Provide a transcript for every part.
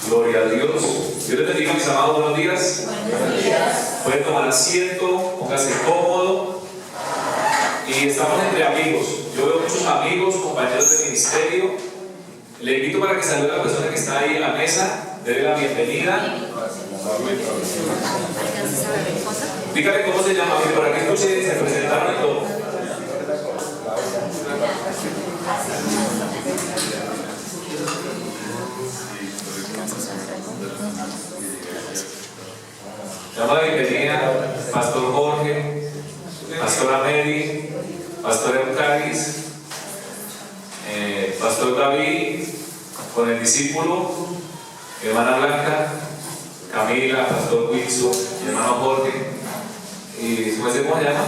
Gloria a Dios. Dios les bendiga, mis amados, buenos días. Buenos días. Pueden tomar asiento, póngase cómodo. Y estamos entre amigos. Yo veo muchos amigos, compañeros de ministerio. Le invito para que salude a la persona que está ahí en la mesa. Dele la bienvenida. Dígale cómo se llama, que para que escuche, se presentaron y todo. Damos la bienvenida, Pastor Jorge, Pastora Mary, Pastor Eucaris, Pastor David, con el discípulo, hermana Blanca, Camila, Pastor Wilson, mi hermano Jorge, y ¿cómo se llama?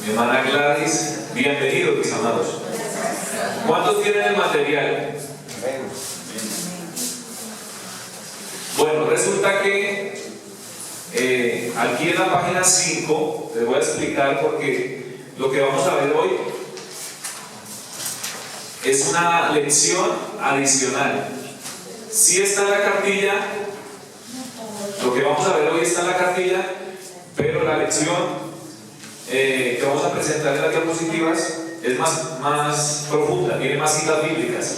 Mi hermana Gladys. Bienvenidos, mis amados. ¿Cuántos tienen el material? Bueno, resulta que aquí en la página 5 les voy a explicar porque lo que vamos a ver hoy es una lección adicional. Sí está en la cartilla, lo que vamos a ver hoy está en la cartilla, pero la lección que vamos a presentar en las diapositivas es más profunda, tiene más citas bíblicas.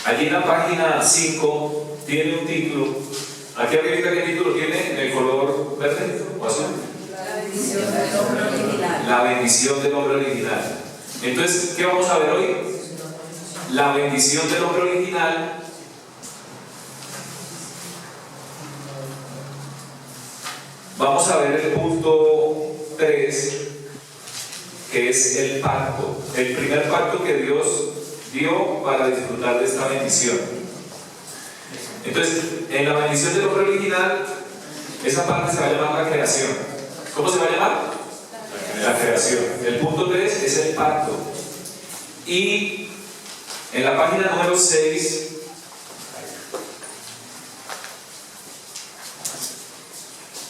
Allí en la página 5 tiene un título. Aquí arriba, ¿qué título tiene? ¿En el color verde o azul? La bendición del hombre original. La bendición del hombre original. Entonces, ¿qué vamos a ver hoy? La bendición del hombre original. Vamos a ver el punto 3, que es el pacto. El primer pacto que Dios dio para disfrutar de esta bendición. Entonces, en la bendición del hombre original, esa parte se va a llamar la creación. ¿Cómo se va a llamar? La creación. El punto 3 es el pacto. Y en la página número 6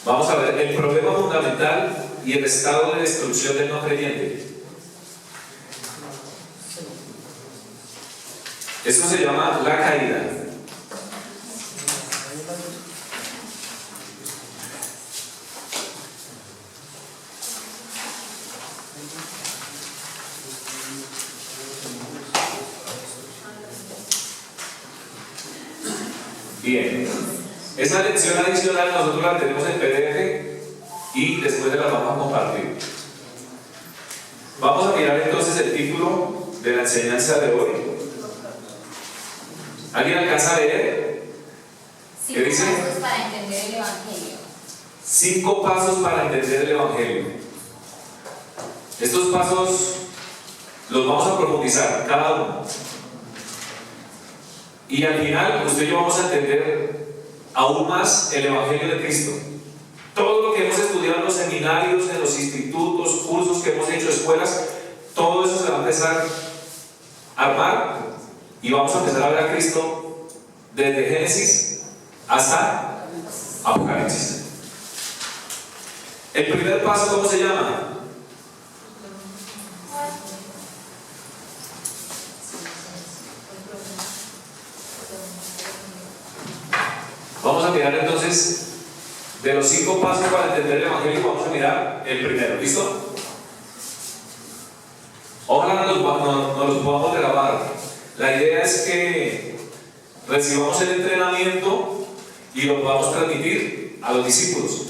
vamos a ver el problema fundamental y el estado de destrucción del no creyente. Esto se llama la caída. Bien, esa lección adicional nosotros la tenemos en PDF y después la vamos a compartir. Vamos a mirar entonces el título de la enseñanza de hoy. ¿Alguien alcanza a leer? ¿Qué dice? 5 pasos para entender el Evangelio. 5 pasos para entender el Evangelio. Estos pasos los vamos a profundizar, cada uno. Y al final, usted y yo vamos a entender aún más el Evangelio de Cristo. Todo lo que hemos estudiado en los seminarios, en los institutos, cursos que hemos hecho, escuelas, todo eso se va a empezar a armar y vamos a empezar a ver a Cristo desde Génesis hasta Apocalipsis. El primer paso, ¿cómo se llama? Vamos a mirar entonces de los 5 pasos para entender el Evangelio. Vamos a mirar el primero, ¿listo? Ojalá no los podamos grabar. La idea es que recibamos el entrenamiento y lo podamos transmitir a los discípulos.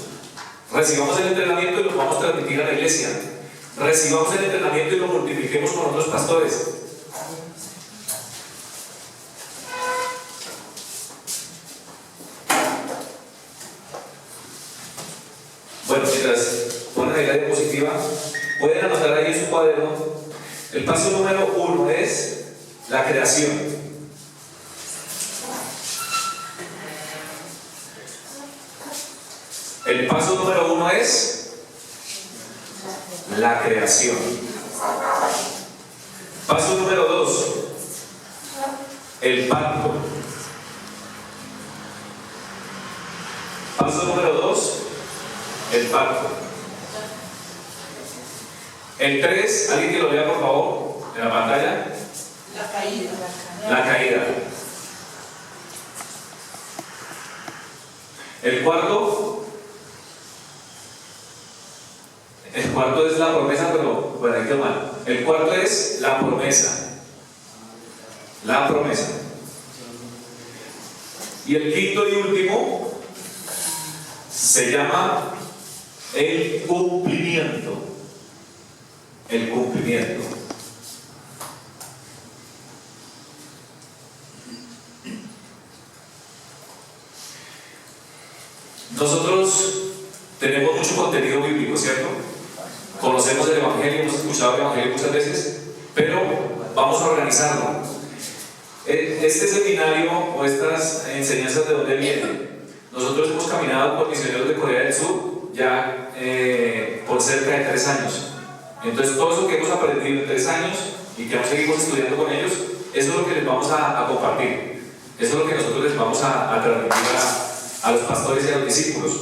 Recibamos el entrenamiento y lo podamos transmitir a la iglesia. Recibamos el entrenamiento y lo multipliquemos con otros pastores. Bueno, mientras ponen ahí la diapositiva, pueden anotar ahí en su cuaderno. El paso número 1 es la creación. El paso número 1 es la creación. Paso número 2, el pacto. Paso número 2, el pacto. El 3, alguien que lo lea por favor en la pantalla. La caída. es la promesa. La promesa. Y el quinto y último se llama el cumplimiento. El cumplimiento. Nosotros tenemos mucho contenido bíblico, ¿cierto? Conocemos el Evangelio, hemos escuchado el Evangelio muchas veces, pero vamos a organizarlo. Este seminario o estas enseñanzas, ¿de dónde vienen? Nosotros hemos caminado con misioneros de Corea del Sur ya por cerca de 3 años. Entonces, todo eso que hemos aprendido en 3 años y que aún seguimos estudiando con ellos, eso es lo que les vamos a compartir. Eso es lo que nosotros les vamos a transmitir a los pastores y a los discípulos.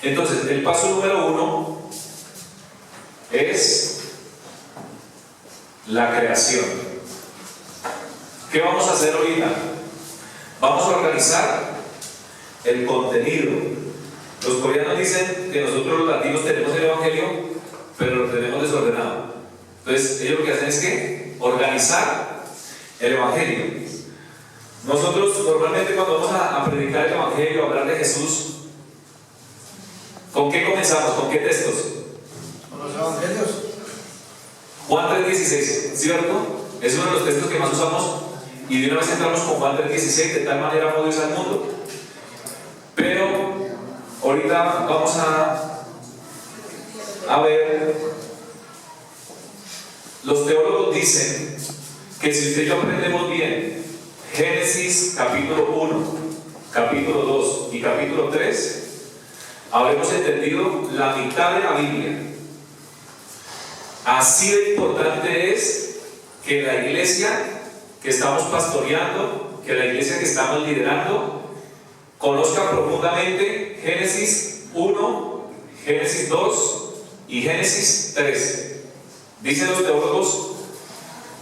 Entonces, el paso número 1 es la creación. ¿Qué vamos a hacer ahorita? Vamos a organizar el contenido. Los coreanos dicen que nosotros los latinos tenemos el Evangelio, pero lo tenemos desordenado. Entonces, ellos lo que hacen es que organizar el Evangelio. Nosotros normalmente cuando vamos a predicar el Evangelio, a hablar de Jesús, ¿con qué comenzamos? ¿Con qué textos? Con los evangelios. Juan 3:16, ¿cierto? Es uno de los textos que más usamos y de una vez entramos con Juan 3:16, de tal manera amó Dios al mundo. Pero ahorita vamos a ver, los teólogos dicen que si usted y yo aprendemos bien Génesis capítulo 1, capítulo 2 y capítulo 3, habremos entendido la mitad de la Biblia. Así de importante es que la iglesia que estamos pastoreando, que la iglesia que estamos liderando, conozca profundamente Génesis 1, Génesis 2 y Génesis 3. Dicen los teólogos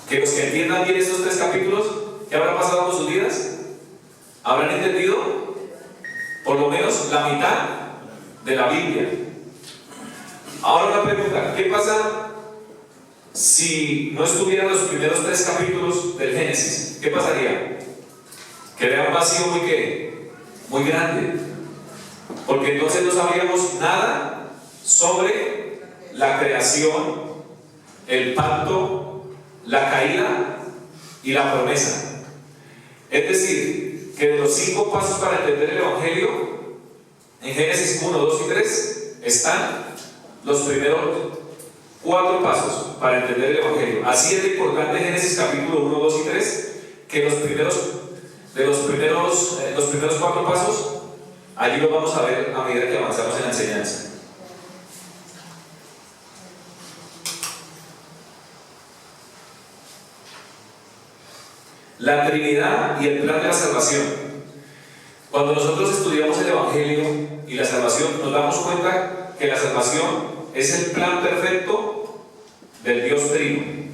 que los que entiendan bien estos 3 capítulos, ¿qué habrá pasado con sus vidas? Habrán entendido por lo menos la mitad de la Biblia. Ahora una pregunta, ¿qué pasa si no estuvieran los primeros 3 capítulos del Génesis? ¿Qué pasaría? Quedaría un vacío muy grande, porque entonces no sabríamos nada sobre la creación, el pacto, la caída y la promesa. Es decir, que de los 5 pasos para entender el Evangelio, en Génesis 1, 2 y 3 están los primeros 4 pasos para entender el Evangelio. Así es de importante Génesis capítulo 1, 2 y 3, que los primeros 4 pasos, allí los vamos a ver a medida que avanzamos en la enseñanza. La Trinidad y el plan de la salvación. Cuando nosotros estudiamos el Evangelio y la salvación, nos damos cuenta que la salvación es el plan perfecto del Dios Trino.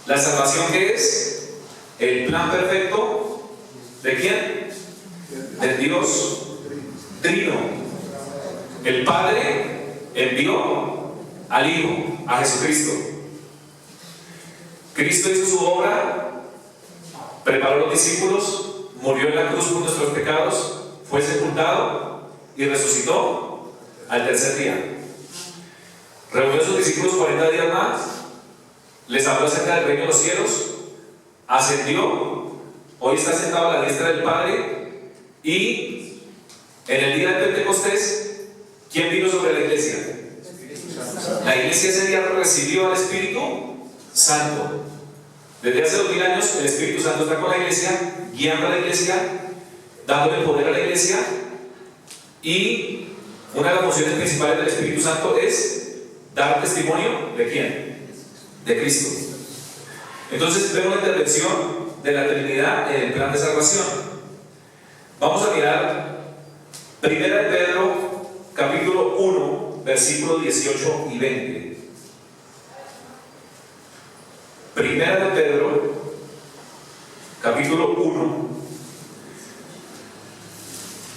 ¿La salvación qué es? El plan perfecto ¿de quién? Del Dios Trino. El Padre envió al Hijo, a Jesucristo. Cristo hizo su obra, preparó a los discípulos, murió en la cruz por nuestros pecados, fue sepultado y resucitó al tercer día. Reunió a sus discípulos 40 días más, les habló acerca del reino de los cielos, ascendió, hoy está sentado a la diestra del Padre, y en el día de Pentecostés, ¿quién vino sobre la iglesia? La iglesia ese día recibió al Espíritu Santo. Desde hace 2000 años el Espíritu Santo está con la iglesia, guiando a la iglesia, dándole poder a la iglesia, y una de las funciones principales del Espíritu Santo es dar testimonio ¿de quién? De Cristo. Entonces vemos la intervención de la Trinidad en el plan de salvación. Vamos a mirar Primera de Pedro capítulo 1, versículos 18 y 20. Primera de Pedro, capítulo 1,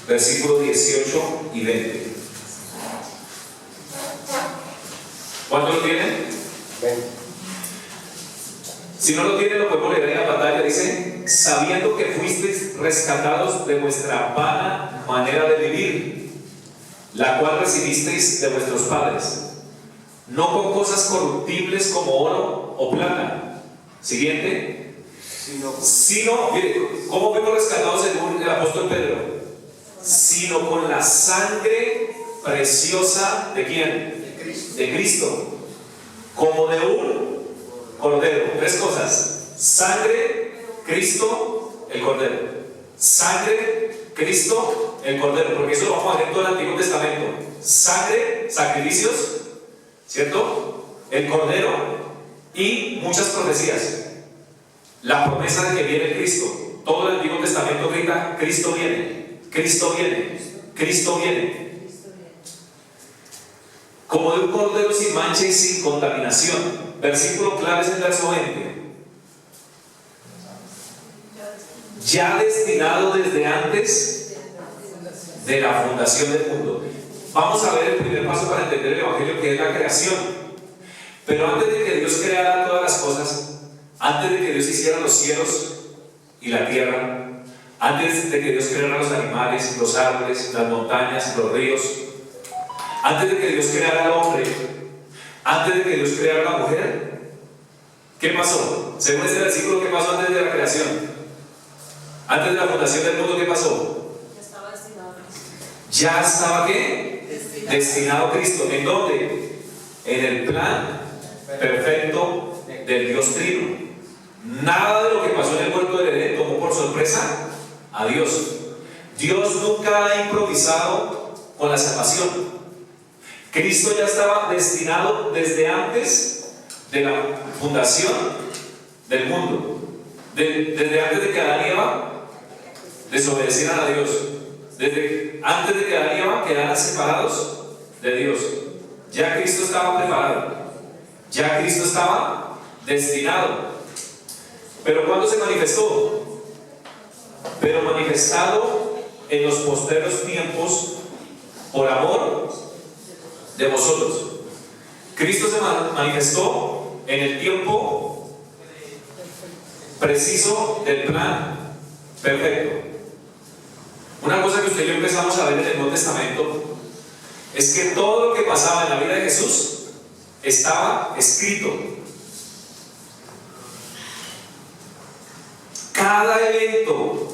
versículos 18 y 20. ¿Cuánto lo tienen? 20. Si no lo tienen, lo podemos leer en la pantalla. Dice: sabiendo que fuisteis rescatados de vuestra vana manera de vivir, la cual recibisteis de vuestros padres, no con cosas corruptibles como oro o plata. Siguiente. Sino, mire, ¿cómo fuimos rescatados según el apóstol Pedro? Sino con la sangre preciosa ¿de quién? De Cristo, como de un cordero. Tres cosas: sangre, Cristo, el cordero. Sangre, Cristo, el cordero, porque eso lo vamos a ver en todo el Antiguo Testamento. Sangre, sacrificios, ¿cierto? El cordero y muchas profecías. La promesa de que viene Cristo. Todo el Antiguo Testamento grita: Cristo viene, Cristo viene, Cristo viene. Como de un cordero sin mancha y sin contaminación. Versículo clave es el verso 20. Ya destinado desde antes de la fundación del mundo. Vamos a ver el primer paso para entender el Evangelio, que es la creación. Pero antes de que Dios creara todas las cosas, antes de que Dios hiciera los cielos y la tierra, antes de que Dios creara los animales, los árboles, las montañas, los ríos, antes de que Dios creara al hombre, antes de que Dios creara la mujer, ¿qué pasó? Según este versículo, ¿qué pasó antes de la creación? Antes de la fundación del mundo, ¿qué pasó? Ya estaba ¿qué? Destinado Cristo. ¿En dónde? En el plan perfecto del Dios Trino. Nada de lo que pasó en el huerto del Edén tomó por sorpresa a Dios. Dios nunca ha improvisado con la salvación. Cristo ya estaba destinado desde antes de la fundación del mundo, desde antes de que Adán y Eva desobedecieran a Dios, desde antes de que Adán y Eva quedaran separados de Dios. Ya Cristo estaba preparado, ya Cristo estaba destinado. Pero ¿cuándo se manifestó? Pero manifestado en los postreros tiempos por amor de vosotros. Cristo se manifestó en el tiempo preciso del plan perfecto. Una cosa que usted y yo empezamos a ver en el Nuevo Testamento es que todo lo que pasaba en la vida de Jesús estaba escrito. Cada evento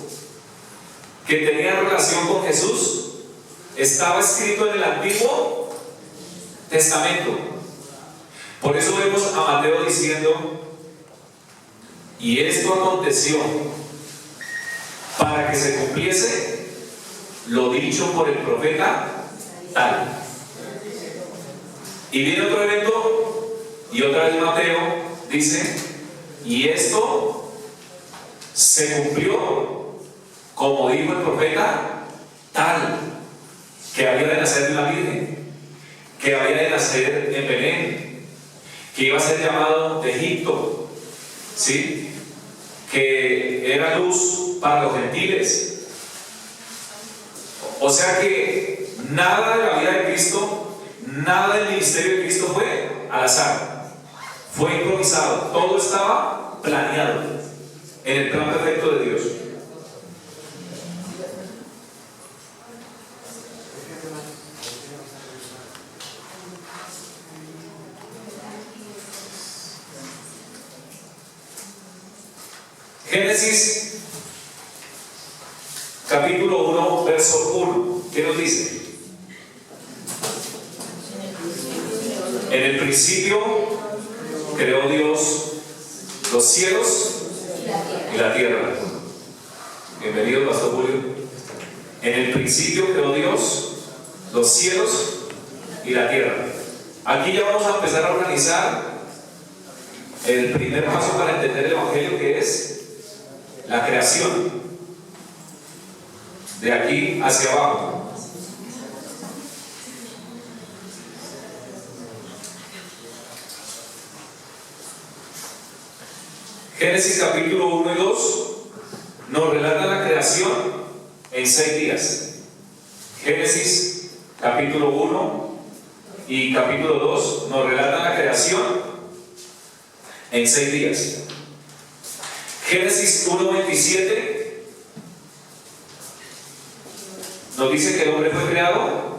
que tenía relación con Jesús estaba escrito en el Antiguo Testamento. Por eso vemos a Mateo diciendo: y esto aconteció para que se cumpliese lo dicho por el profeta tal. Y viene otro evento y otra vez Mateo dice: y esto se cumplió como dijo el profeta tal, que había de nacer de una virgen, que había de nacer en Belén, que iba a ser llamado de Egipto, ¿sí? Que era luz para los gentiles. O sea que nada de la vida de Cristo, nada del ministerio de Cristo fue al azar, fue improvisado, todo estaba planeado en el plan perfecto de Dios. Génesis capítulo 1 verso 1, ¿qué nos dice? En el principio creó Dios los cielos y la tierra. Bienvenido, Pastor Julio. En el principio creó Dios los cielos y la tierra. Aquí ya vamos a empezar a organizar el primer paso para entender el Evangelio, que es la creación. De aquí hacia abajo. Génesis capítulo 1 y 2 nos relata la creación en 6 días. Génesis capítulo 1 y capítulo 2 nos relatan la creación en 6 días. Génesis 1:27 nos dice que el hombre fue creado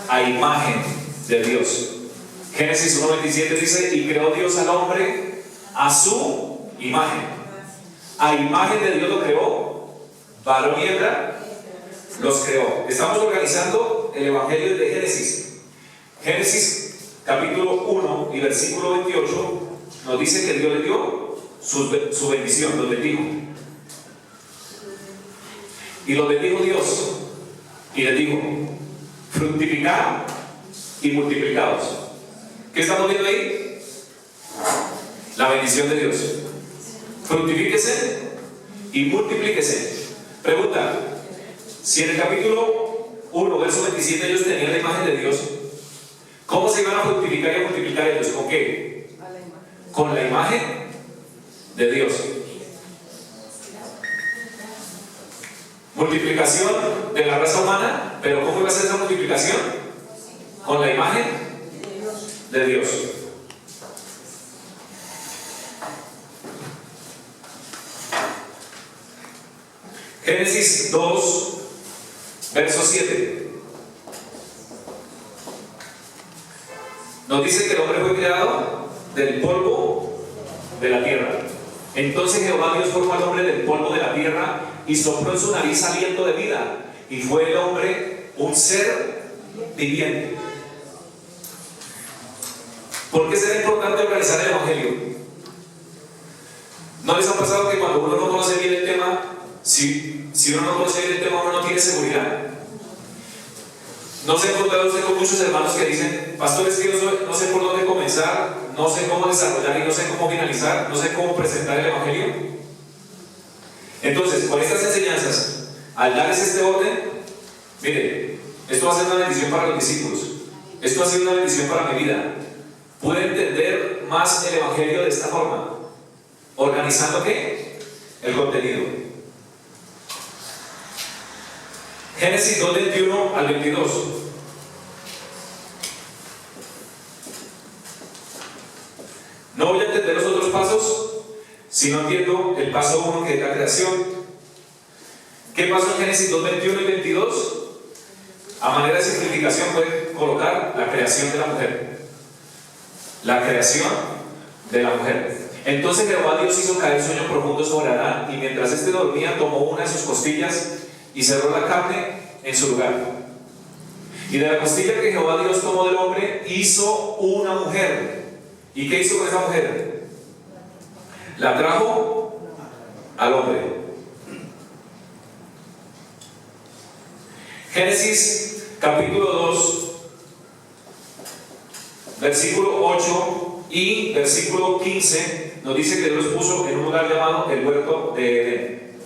a imagen de Dios. Génesis 1:27 dice: y creó Dios al hombre a su imagen. A imagen de Dios lo creó, varón y hembra los creó. Estamos organizando el Evangelio de Génesis. Génesis capítulo 1 y versículo 28 nos dice que Dios le dio su bendición, los bendijo. Y los bendijo Dios y les dijo: fructificad y multiplicados. ¿Qué estamos viendo ahí? La bendición de Dios. Fructifíquese y multiplíquese. Pregunta: si en el capítulo 1, verso 27 ellos tenían la imagen de Dios, ¿cómo se iban a fructificar y a multiplicar ellos? ¿Con qué? Con la imagen de Dios. Multiplicación de la raza humana, pero ¿cómo iba a ser esa multiplicación? Con la imagen de Dios. Génesis 2, verso 7. Nos dice que el hombre fue creado del polvo de la tierra. Entonces Jehová Dios formó al hombre del polvo de la tierra y sopló en su nariz aliento de vida, y fue el hombre un ser viviente. ¿Por qué será importante organizar el Evangelio? ¿No les ha pasado que cuando uno no conoce bien el tema, si uno no conoce bien el tema, uno no tiene seguridad? ¿No se ha encontrado usted con muchos hermanos que dicen: pastor, es que no sé por dónde comenzar, no sé cómo desarrollar y no sé cómo finalizar, no sé cómo presentar el Evangelio? Entonces, con estas enseñanzas, al darles este orden, mire, esto va a ser una bendición para los discípulos, esto va a ser una bendición para mi vida. Pude entender más el Evangelio de esta forma, organizando ¿qué? El contenido. Génesis 2, 21 al 22. No voy a entender los otros pasos si no entiendo el paso 1, que es la creación. ¿Qué pasó en Génesis 2, 21 y 22? A manera de simplificación pueden colocar la creación de la mujer. La creación de la mujer. Entonces Jehová Dios hizo caer sueño profundo sobre Adán, y mientras éste dormía tomó una de sus costillas y cerró la carne en su lugar. Y de la costilla que Jehová Dios tomó del hombre hizo una mujer. ¿Y qué hizo con esa mujer? La trajo al hombre. Génesis capítulo 2, versículo 8 y versículo 15 nos dice que Dios los puso en un lugar llamado el huerto de Edén.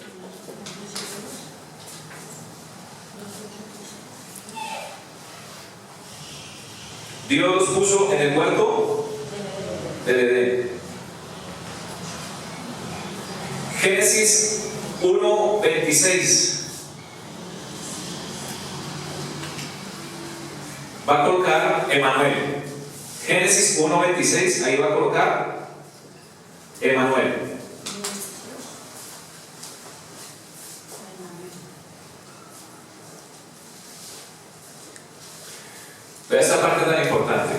Dios los puso en el huerto del Edén. Génesis 1:26 va a colocar Emanuel. Génesis 1:26, ahí va a colocar Emanuel. Vea esta parte tan importante.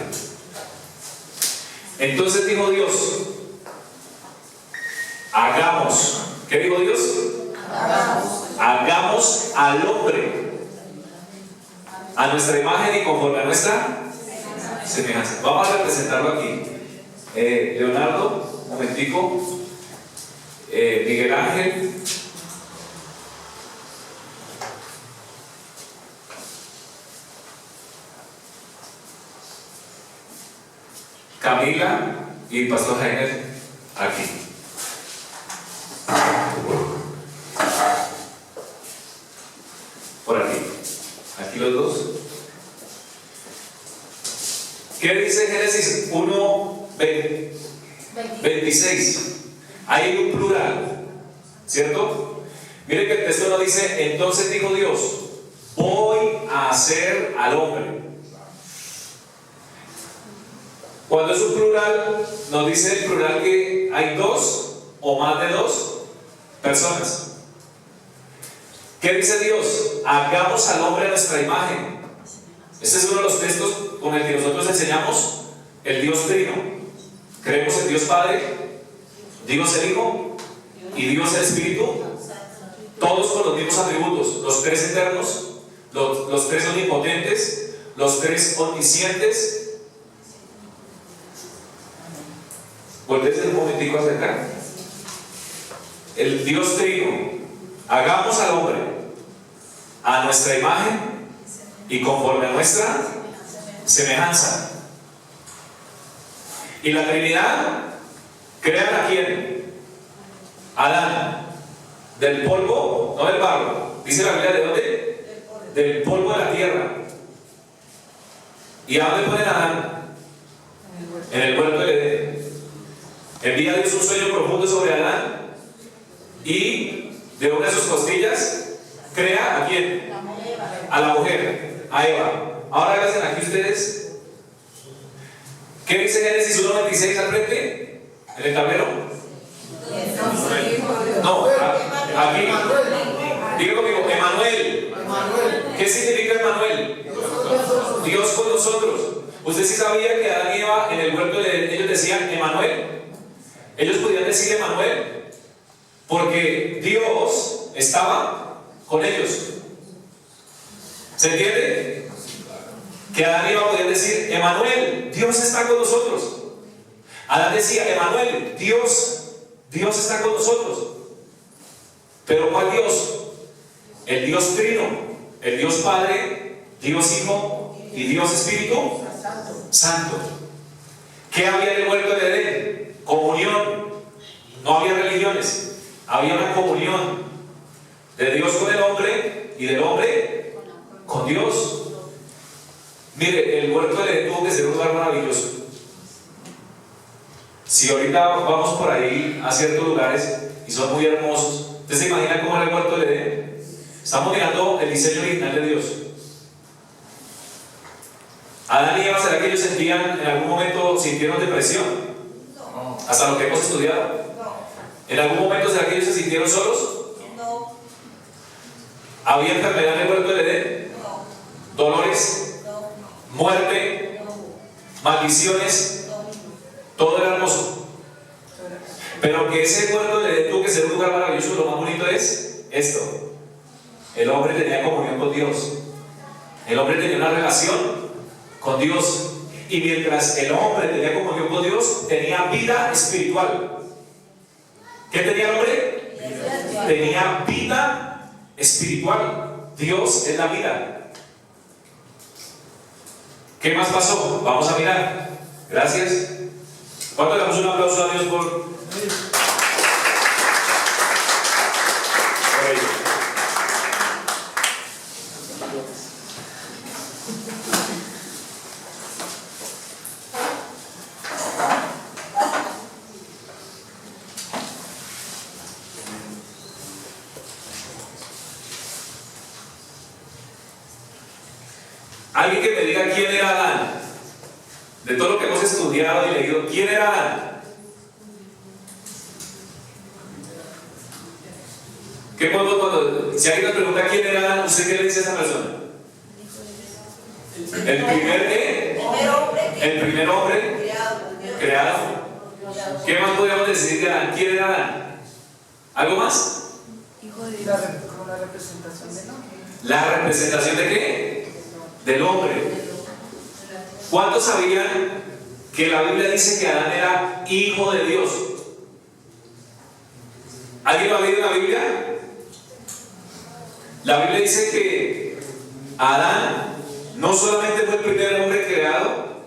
Entonces dijo Dios: hagamos. ¿Qué dijo Dios? Hagamos al hombre a nuestra imagen y conforme a nuestra semejanza. Vamos a representarlo aquí. Leonardo, un momentico. Miguel Ángel. Camila y Pastor Jaime aquí. Por aquí. Aquí los dos. ¿Qué dice Génesis 1:26? Hay un plural, ¿cierto? Mire que el texto no dice, entonces dijo Dios, voy a hacer al hombre. Cuando es un plural, nos dice el plural que hay dos o más de dos personas. ¿Qué dice Dios? Hagamos al hombre a nuestra imagen. Este es uno de los textos con el que nosotros enseñamos el Dios Trino. Creemos en Dios Padre, Dios el Hijo y Dios el Espíritu, todos con los mismos atributos, los tres eternos, los tres omnipotentes, los tres omniscientes. Volvés un momentico hacia acá. El Dios Trino, hagamos al hombre a nuestra imagen y conforme a nuestra semejanza. Y la Trinidad, ¿crean a quién? Adán, del polvo, no del barro. Dice la Biblia, ¿de dónde? Del polvo de la tierra. ¿Y a dónde ponen a Adán? En el huerto del Edén. Envía Dios un sueño profundo sobre Adán y de una de sus costillas crea a quién? A la mujer, a Eva. Ahora háganse aquí ustedes. ¿Qué dice Génesis 1:26 al frente? ¿En el tablero? No, aquí. Diga conmigo, Emanuel. ¿Qué significa Emanuel? Dios con nosotros. ¿Usted sí sabía que Adán y Eva en el huerto de ellos decían Emanuel? Ellos podían decir Emanuel porque Dios estaba con ellos. ¿Se entiende? Que Adán y Eva podían decir Emanuel, Dios está con nosotros. Adán decía Emanuel, Dios está con nosotros. Pero ¿cuál Dios? El Dios Trino, el Dios Padre, Dios Hijo y Dios Espíritu Santo. ¿Qué había en el huerto de Edén? Comunión. No había religiones, había una comunión de Dios con el hombre y del hombre con Dios. Mire, el huerto de Edén tuvo que ser un lugar maravilloso. Si ahorita vamos por ahí a ciertos lugares y son muy hermosos, ¿usted se imagina cómo era el huerto de Edén? Estamos mirando el diseño original de Dios. Adán y Eva, ¿será que ellos sentían, en algún momento sintieron depresión? Hasta lo que hemos estudiado. ¿En algún momento será que ellos se sintieron solos? No. ¿Había enfermedad en el huerto de Edén? No. ¿Dolores? No. ¿Muerte? No. ¿Maldiciones? No. Todo era hermoso. Pero que ese huerto de Edén tuvo que ser un lugar maravilloso. Lo más bonito es esto: el hombre tenía comunión con Dios. El hombre tenía una relación con Dios. Y mientras el hombre tenía comunión con Dios, tenía vida espiritual. ¿Qué tenía el hombre? Tenía vida espiritual. Dios es la vida. ¿Qué más pasó? Vamos a mirar. Gracias. ¿Cuánto le damos un aplauso a Dios por ello? Alguien que me diga quién era Adán. De todo lo que hemos estudiado y leído, ¿quién era Adán? ¿Qué podemos cuando, si alguien nos pregunta quién era Adán, usted qué le dice a esa persona? ¿El primer qué? El primer hombre creado. ¿Qué más podríamos decir de Adán? ¿Quién era Adán? ¿Algo más? Hijo de Dios. La representación del hombre. ¿La representación de qué? Del hombre. ¿Cuántos sabían que la Biblia dice que Adán era hijo de Dios? ¿Alguien lo ha leído en la Biblia? La Biblia dice que Adán no solamente fue el primer hombre creado,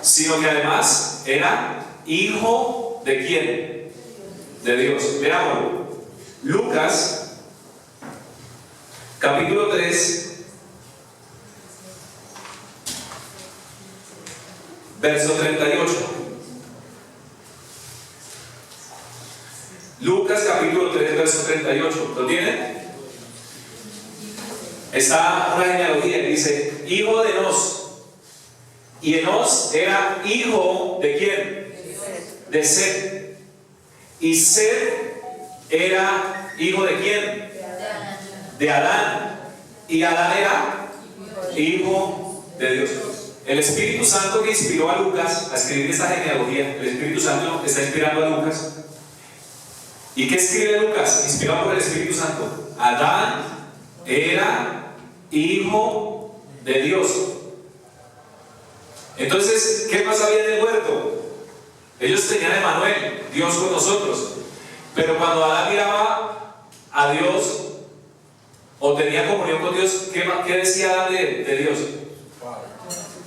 sino que además era hijo de ¿quién? De Dios. Veámoslo. Lucas, capítulo 3, verso 38. Lucas capítulo 3, verso 38. ¿Lo tienen? Está una genealogía y dice, hijo de Enos. Y Enos era hijo ¿de quién? De Set. Y Set era hijo ¿de quién? De Adán. Y Adán era hijo de Dios. El Espíritu Santo que inspiró a Lucas a escribir esta genealogía, el Espíritu Santo está inspirando a Lucas. ¿Y qué escribe Lucas? Inspirado por el Espíritu Santo. Adán era hijo de Dios. Entonces, ¿qué más había en el huerto? Ellos tenían a Emmanuel, Dios con nosotros. Pero cuando Adán miraba a Dios o tenía comunión con Dios, ¿qué decía Adán de Dios?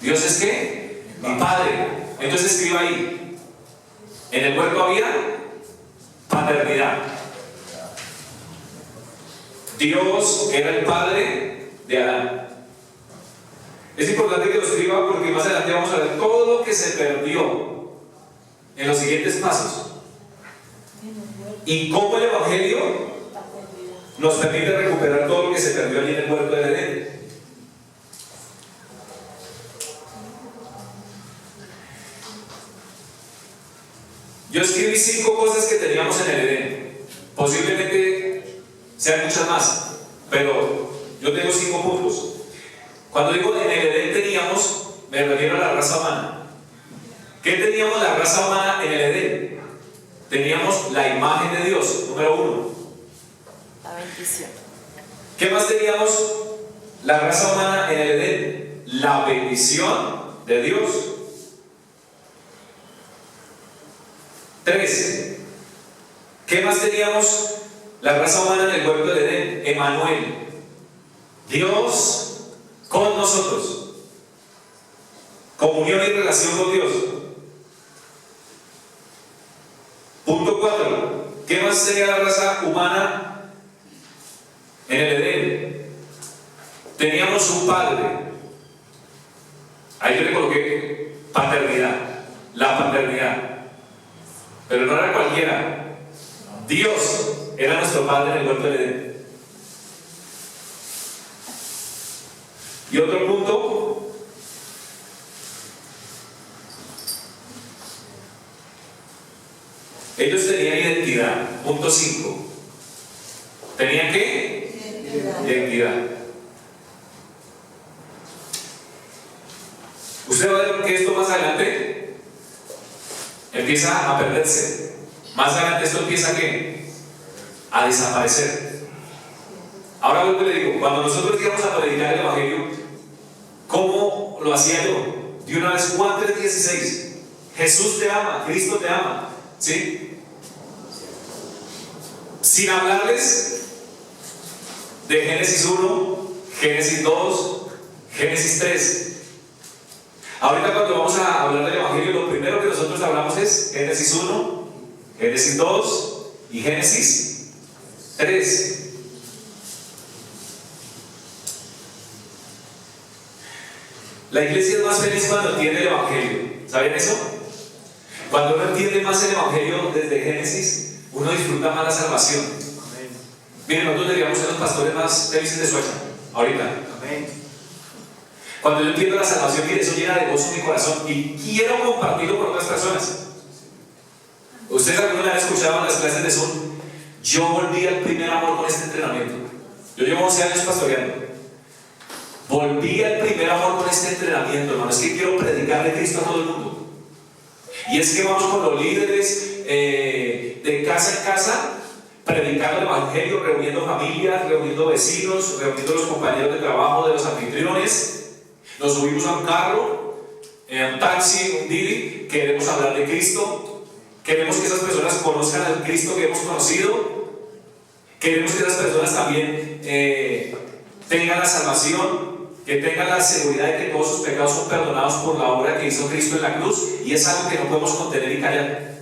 ¿Dios es qué? Mi Padre. Entonces escriba ahí. En el huerto había paternidad. Dios era el Padre de Adán. Es importante que lo escriba porque más adelante vamos a ver todo lo que se perdió en los siguientes pasos. Y cómo el Evangelio nos permite recuperar todo lo que se perdió allí en el huerto del Edén. Yo escribí 5 cosas que teníamos en el Edén. Posiblemente sean muchas más, pero yo tengo 5 puntos. Cuando digo en el Edén teníamos, me refiero a la raza humana. ¿Qué teníamos la raza humana en el Edén? Teníamos la imagen de Dios, número 1. La bendición. ¿Qué más teníamos la raza humana en el Edén? La bendición de Dios. 3. ¿Qué más teníamos la raza humana en el huerto del Edén? Emmanuel, Dios con nosotros, comunión y relación con Dios. Punto 4. ¿Qué más tenía la raza humana en el Edén? Teníamos un padre. Ahí yo le coloqué paternidad, la paternidad. Pero no era cualquiera. Dios era nuestro Padre en el huerto del Edén. Y otro punto, ellos tenían identidad. Punto 5. ¿Tenían qué? Identidad. Usted va a ver que esto más adelante empieza a perderse. Más adelante esto empieza ¿a qué? A desaparecer. Ahora vuelvo y le digo, cuando nosotros íbamos a predicar el Evangelio, ¿cómo lo hacía yo? De una vez, Juan 3:16. Jesús te ama, Cristo te ama. ¿Sí? Sin hablarles de Génesis 1, Génesis 2, Génesis 3. Ahorita cuando vamos a hablar del Evangelio, lo primero que nosotros hablamos es Génesis 1, Génesis 2 y Génesis 3. La iglesia es más feliz cuando entiende el Evangelio. ¿Saben eso? Cuando uno entiende más el Evangelio desde Génesis, uno disfruta más la salvación. Amén. Miren, nosotros deberíamos ser los pastores más felices de Suecia. Ahorita. Amén. Cuando yo entiendo la salvación, que eso llena de gozo mi corazón y quiero compartirlo con otras personas. Ustedes alguna vez escuchaban las clases de Zoom. Yo volví al primer amor con este entrenamiento. Yo llevo 11 años pastoreando. Volví al primer amor con este entrenamiento, hermano. Es que quiero predicarle a Cristo a todo el mundo. Y es que vamos con los líderes de casa en casa, predicando el Evangelio, reuniendo familias, reuniendo vecinos, reuniendo los compañeros de trabajo de los anfitriones. Nos subimos a un carro, un taxi, un Didi, queremos hablar de Cristo, queremos que esas personas conozcan al Cristo que hemos conocido, queremos que esas personas también tengan la salvación, que tengan la seguridad de que todos sus pecados son perdonados por la obra que hizo Cristo en la cruz, y es algo que no podemos contener y callar.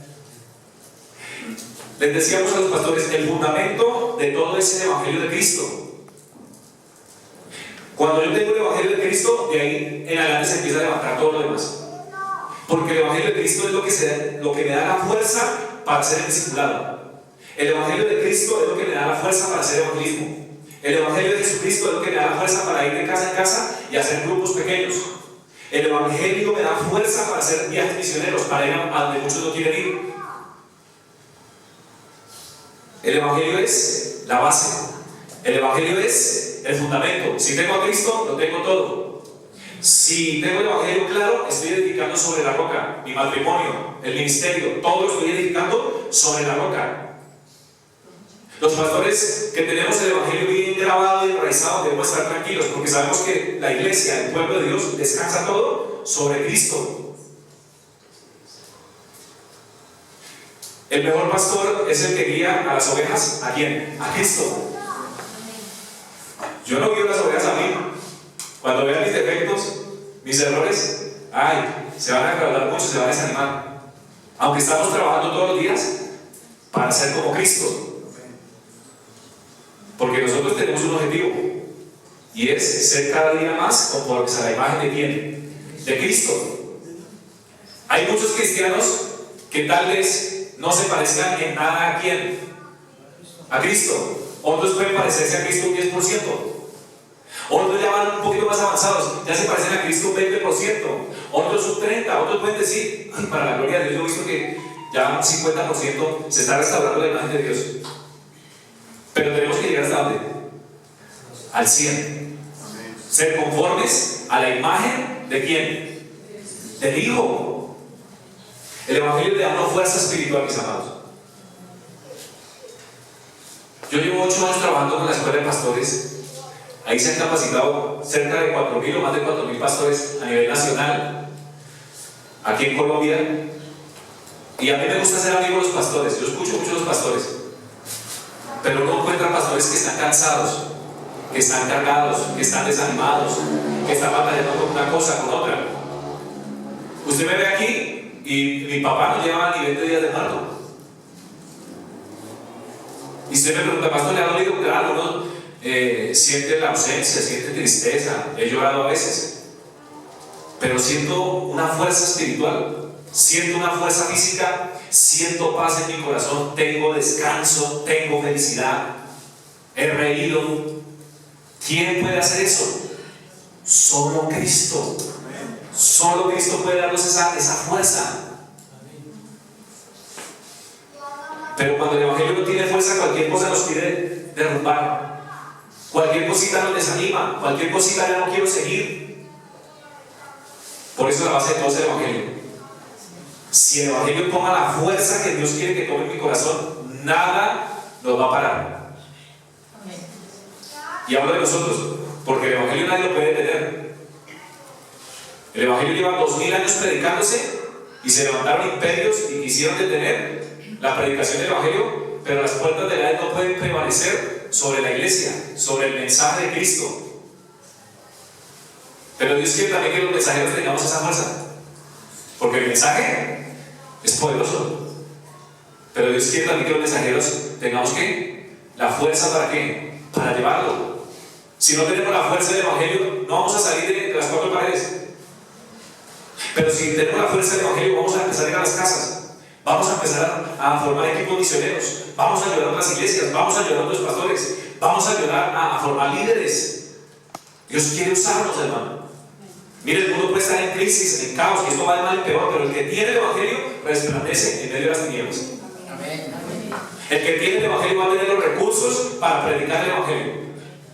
Les decíamos a los pastores, el fundamento de todo es el Evangelio de Cristo. Cuando yo tengo el Evangelio de Cristo, de ahí en adelante se empieza a levantar todo lo demás. Porque el Evangelio de Cristo es lo que me da la fuerza para ser el discipulado. El Evangelio de Cristo es lo que me da la fuerza para hacer evangelismo. El Evangelio de Jesucristo es lo que me da la fuerza para ir de casa en casa y hacer grupos pequeños. El Evangelio me da fuerza para hacer viajes misioneros, para ir a donde muchos no quieren ir. El Evangelio es la base. El Evangelio es el fundamento. Si tengo a Cristo, lo tengo todo. Si tengo el Evangelio claro, estoy edificando sobre la roca. Mi matrimonio, el ministerio, todo lo estoy edificando sobre la roca. Los pastores que tenemos el Evangelio bien grabado y enraizado debemos estar tranquilos, porque sabemos que la iglesia, el pueblo de Dios, descansa todo sobre Cristo. El mejor pastor es el que guía a las ovejas. ¿A quién? A Cristo. Yo no guío las ovejas a mí. Cuando vean mis defectos, mis errores, se van a agradar mucho, se van a desanimar. Aunque estamos trabajando todos los días para ser como Cristo. Porque nosotros tenemos un objetivo, y es ser cada día más conformes a la imagen de ¿quién? De Cristo. Hay muchos cristianos que tal vez no se parezcan en nada ¿a quién? A Cristo. Otros pueden parecerse a Cristo un 10%. Otros ya van un poquito más avanzados, ya se parecen a Cristo un 20%. Otros un 30%. Otros pueden decir, para la gloria de Dios, yo he visto que ya un 50% se está restaurando la imagen de Dios. Pero tenemos que llegar hasta ¿dónde? Al 100. Ser conformes a la imagen de ¿quién? Del Hijo. El Evangelio le da una fuerza espiritual, mis amados. Yo llevo 8 años trabajando con la escuela de pastores. Ahí se han capacitado cerca de 4.000 o más de 4.000 pastores a nivel nacional, aquí en Colombia. Y a mí me gusta ser amigo de los pastores. Yo escucho mucho a los pastores, pero uno encuentra pastores que están cansados, que están cargados, que están desanimados, que están batallando con una cosa, con otra. Usted me ve aquí y mi papá no lleva ni 20 días de muerto. Y usted me pregunta, pastor, ¿le ha dolido? Claro, ¿no? Siente la ausencia, siente tristeza, he llorado a veces, pero siento una fuerza espiritual, siento una fuerza física, siento paz en mi corazón, tengo descanso, tengo felicidad, he reído. ¿Quién puede hacer eso? Solo Cristo. Solo Cristo puede darnos esa fuerza. Pero cuando el Evangelio no tiene fuerza, cualquier cosa nos quiere derrumbar. Cualquier cosita nos desanima, cualquier cosita ya no quiero seguir. Por eso la base de todo es el Evangelio. Si el Evangelio toma la fuerza que Dios quiere que tome en mi corazón, nada nos va a parar. Y hablo de nosotros, porque el Evangelio nadie lo puede detener. El Evangelio lleva 2000 años predicándose y se levantaron imperios y quisieron detener la predicación del Evangelio, pero las puertas del Hades no pueden prevalecer sobre la iglesia, sobre el mensaje de Cristo. Pero Dios quiere también que los mensajeros tengamos esa fuerza, porque el mensaje es poderoso. Pero Dios quiere también que los mensajeros tengamos ¿qué? La fuerza para ¿qué? Para llevarlo. Si no tenemos la fuerza del Evangelio, no vamos a salir de las 4 paredes. Pero si tenemos la fuerza del Evangelio, vamos a empezar a ir a las casas. Vamos a empezar a formar equipos misioneros. Vamos a ayudar a otras iglesias. Vamos a ayudar a otros pastores. Vamos a ayudar a formar líderes. Dios quiere usarnos, hermano. Mire, el mundo puede estar en crisis, en caos, y esto va de mal en peor, pero el que tiene el Evangelio resplandece en medio de las tinieblas. El que tiene el Evangelio va a tener los recursos para predicar el Evangelio.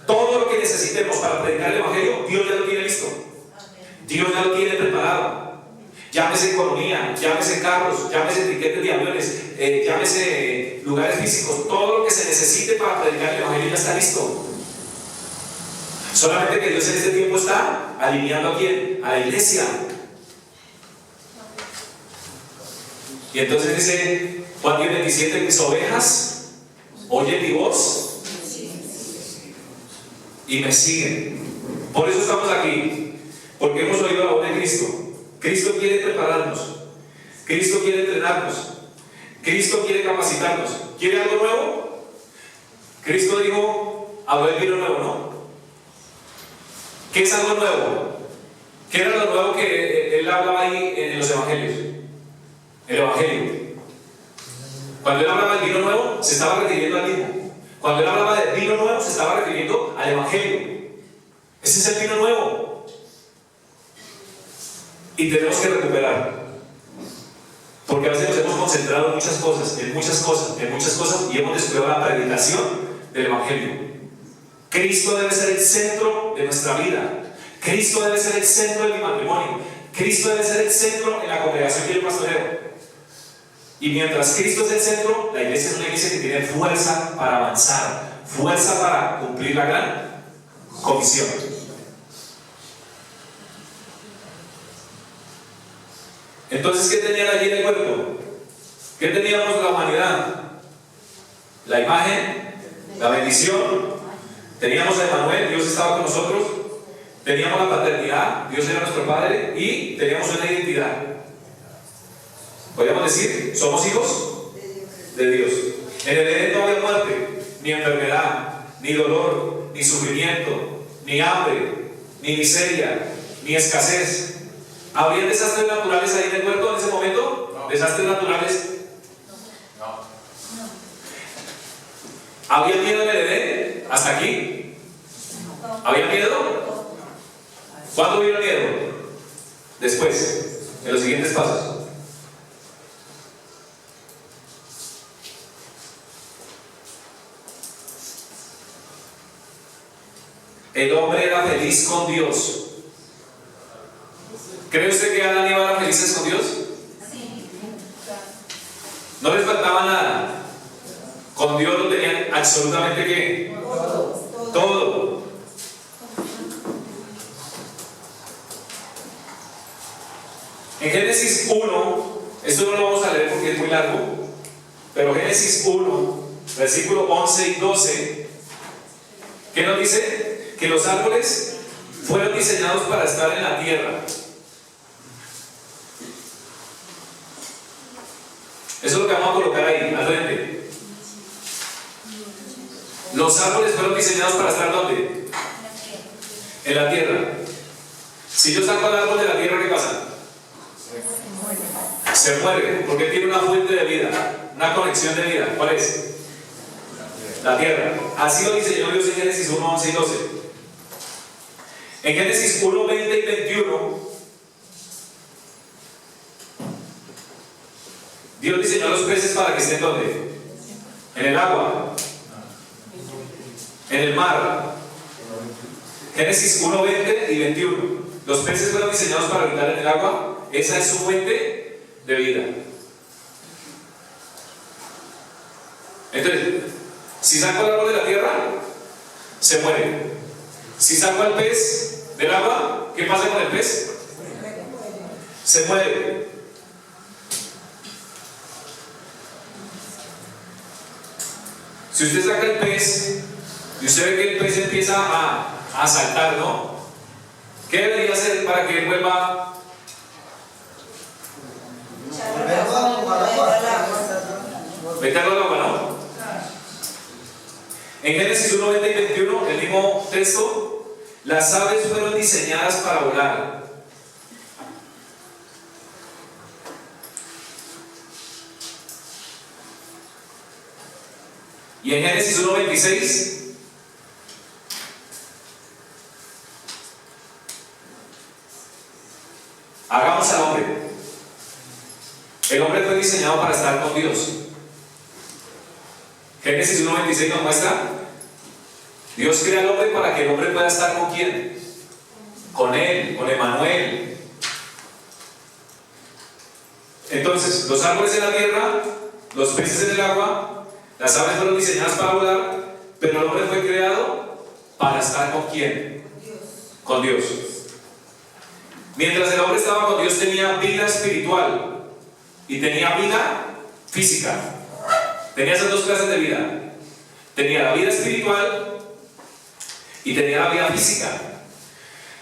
Todo lo que necesitemos para predicar el Evangelio, Dios ya lo tiene listo. Dios ya lo tiene preparado. Llámese economía, llámese carros, llámese tiquetes de aviones, llámese lugares físicos. Todo lo que se necesite para predicar el Evangelio ya está listo. Solamente que Dios en este tiempo está alineando a quién, a la iglesia. Y entonces dice Juan 10:27, mis ovejas oyen mi voz y me siguen. Por eso estamos aquí, porque hemos oído la voz de Cristo. Cristo quiere prepararnos, Cristo quiere entrenarnos, Cristo quiere capacitarnos. ¿Quiere algo nuevo? Cristo dijo, habrá el vino nuevo, ¿no? ¿Qué es algo nuevo? ¿Qué era lo nuevo que él hablaba ahí en los evangelios? El Evangelio. Cuando él hablaba del vino nuevo, se estaba refiriendo al mismo. Cuando él hablaba del vino nuevo, se estaba refiriendo al Evangelio. Ese es el vino nuevo. Y tenemos que recuperar. Porque a veces nos hemos concentrado en muchas cosas, y hemos descuidado la predicación del Evangelio. Cristo debe ser el centro de nuestra vida. Cristo debe ser el centro de mi matrimonio. Cristo debe ser el centro en la congregación que yo pastoreo. Y mientras Cristo es el centro, la iglesia es una iglesia que tiene fuerza para avanzar, fuerza para cumplir la gran comisión. Entonces, ¿qué tenían allí en el huerto? ¿Qué teníamos la humanidad? La imagen, la bendición. Teníamos a Emmanuel, Dios estaba con nosotros. Teníamos la paternidad, Dios era nuestro Padre. Y teníamos una identidad. Podríamos decir, somos hijos de Dios. En el Edén no había muerte, ni enfermedad, ni dolor, ni sufrimiento, ni hambre, ni miseria, ni escasez. ¿Habría desastres naturales ahí en el huerto en ese momento? No. ¿Desastres naturales? No. ¿Había miedo en el Edén? ¿Hasta aquí? ¿Había miedo? ¿Cuándo vino el miedo? Después, en los siguientes pasos. El hombre era feliz con Dios. ¿Cree usted que Adán y Eva eran felices con Dios? Sí. No les faltaba nada. Con Dios lo tenían absolutamente ¿qué? Todo. En Génesis 1, esto no lo vamos a leer porque es muy largo, pero Génesis 1, versículo 11 y 12, ¿qué nos dice? Que los árboles fueron diseñados para estar en la tierra. Eso es lo que vamos a colocar ahí, al frente. Los árboles fueron diseñados para estar ¿dónde? En la tierra. Si yo saco el árbol de la tierra, ¿qué pasa? Se muere, porque tiene una fuente de vida, una conexión de vida. ¿Cuál es? La tierra. Así lo diseñó Dios en Génesis 1, 11 y 12. En Génesis 1, 20 y 21, Dios diseñó los peces para que estén ¿dónde? En el agua, en el mar. Génesis 1, 20 y 21. Los peces fueron diseñados para habitar en el agua. Esa es su fuente de vida. Entonces, si saco el árbol de la tierra, se muere. Si saco al pez del agua, ¿qué pasa con el pez? Se muere. Si usted saca el pez y usted ve que el pez empieza a saltar, ¿no? ¿Qué debería hacer para que él vuelva? Meterlo al agua, ¿no? En Génesis 1, 20 y 21, el mismo texto, las aves fueron diseñadas para volar. Y en Génesis 1, 26, hagamos al hombre. El hombre fue diseñado para estar con Dios. Génesis 1, 26 nos muestra, Dios crea al hombre para que el hombre pueda estar ¿con quién? Con él, con Emmanuel. Entonces, los árboles en la tierra, los peces en el agua, las aves fueron diseñadas para volar, pero el hombre fue creado para estar ¿con quién? Con Dios. Mientras el hombre estaba con Dios, tenía vida espiritual y tenía vida física. Tenía esas dos clases de vida. Tenía la vida espiritual y tenía la vida física.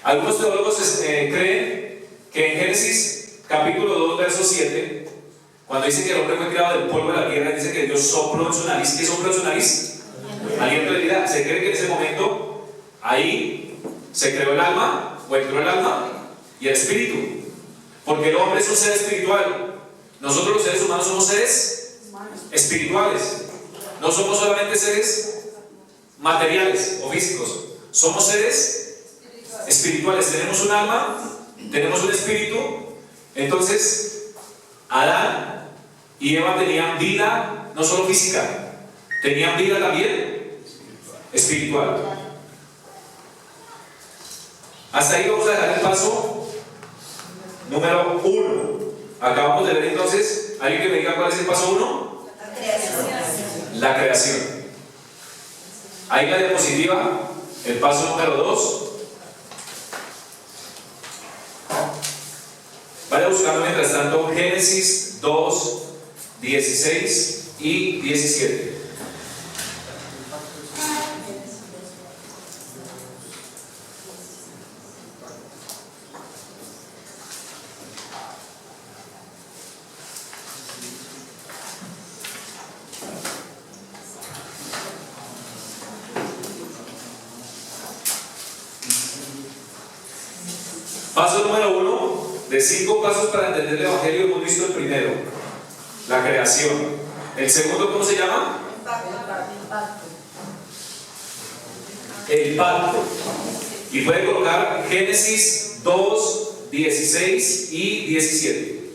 Algunos teólogos creen que en Génesis capítulo 2, verso 7, cuando dice que el hombre fue creado del polvo de la tierra, dice que Dios sopló en su nariz. ¿Qué sopló en su nariz? Aliento de vida. Se cree que en ese momento ahí se creó el alma, o entró el alma y el espíritu, porque el hombre es un ser espiritual. Nosotros los seres humanos somos seres espirituales. No somos solamente seres materiales o físicos, somos seres espirituales. Tenemos un alma, tenemos un espíritu. Entonces, Adán y Eva tenían vida no solo física, tenían vida también espiritual. Hasta ahí vamos a dejar el paso número 1. Acabamos de ver entonces, ¿alguien que me diga cuál es el paso 1? La creación. Ahí la diapositiva, el paso número 2. Vaya buscando mientras tanto Génesis 2, 16 y 17. Paso número 1, de 5 pasos para entender el Evangelio, hemos visto el primero, la creación. El segundo, ¿cómo se llama? El pacto. Y puede colocar Génesis 2, 16 y 17.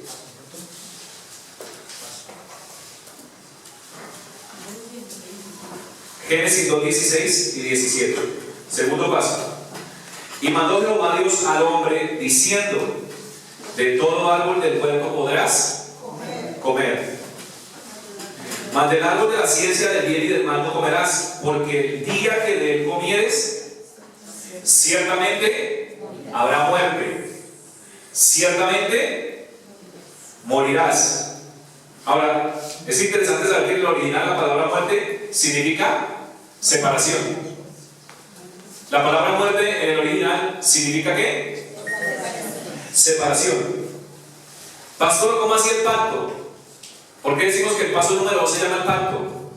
Génesis 2, 16 y 17. Segundo paso. Y mandó Jehová Dios al hombre diciendo: de todo árbol del huerto podrás comer, mas del árbol de la ciencia del bien y del mal no comerás, porque el día que de él comieres, ciertamente habrá muerte, ciertamente morirás. Ahora, es interesante saber que en el original la palabra muerte significa separación. La palabra muerte en el original significa ¿qué? Separación. Pastor, ¿cómo hacía el pacto? ¿Por qué decimos que el paso número 2 se llama el pacto?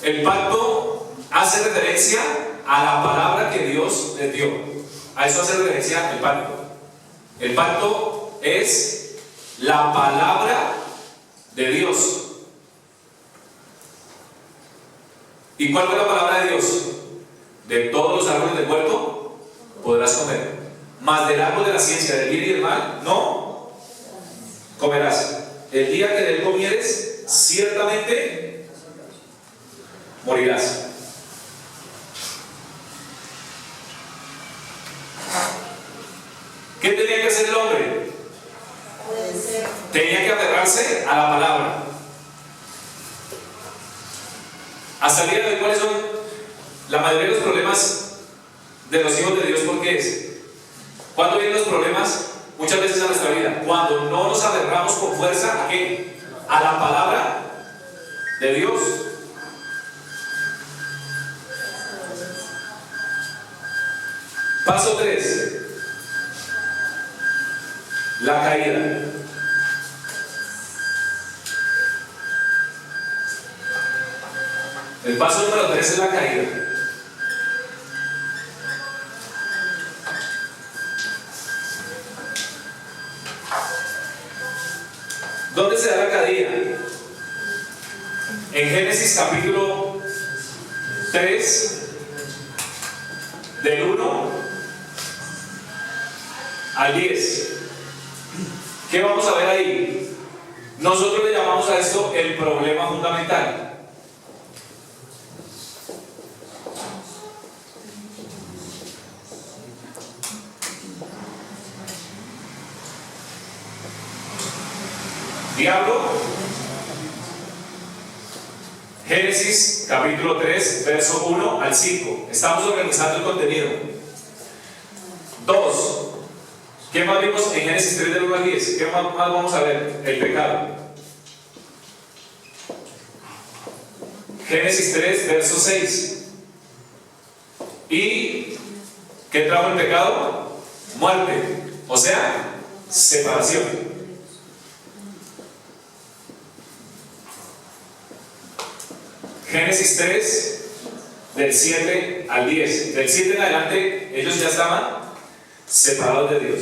El pacto hace referencia a la palabra que Dios les dio. A eso hace referencia el pacto. El pacto es la palabra de Dios. ¿Y cuál fue la palabra de Dios? De todos los árboles del huerto podrás comer, mas del árbol de la ciencia del bien y del mal no comerás. El día que de él comieres, ciertamente morirás. ¿Qué tenía que hacer el hombre? Tenía que aferrarse a la palabra. Hasta el día de hoy, ¿cuáles son la mayoría de los problemas de los hijos de Dios? ¿Por qué es? ¿Cuándo vienen los problemas? Muchas veces en nuestra vida, cuando no nos aferramos con fuerza ¿a qué? A la palabra de Dios. Paso 3, la caída. El paso número 3 es la caída. ¿Dónde se da la caída? En Génesis capítulo 3, del 1 al 10. ¿Qué vamos a ver ahí? Nosotros le llamamos a esto el problema fundamental. Diablo. Génesis capítulo 3, verso 1 al 5. Estamos organizando el contenido. 2. ¿Qué más vimos en Génesis 3 del 1 al 10? ¿Qué más vamos a ver? El pecado. Génesis 3, verso 6. ¿Y qué trajo el pecado? Muerte. O sea, separación. Génesis 3, del 7 al 10. Del 7 en adelante, ellos ya estaban separados de Dios.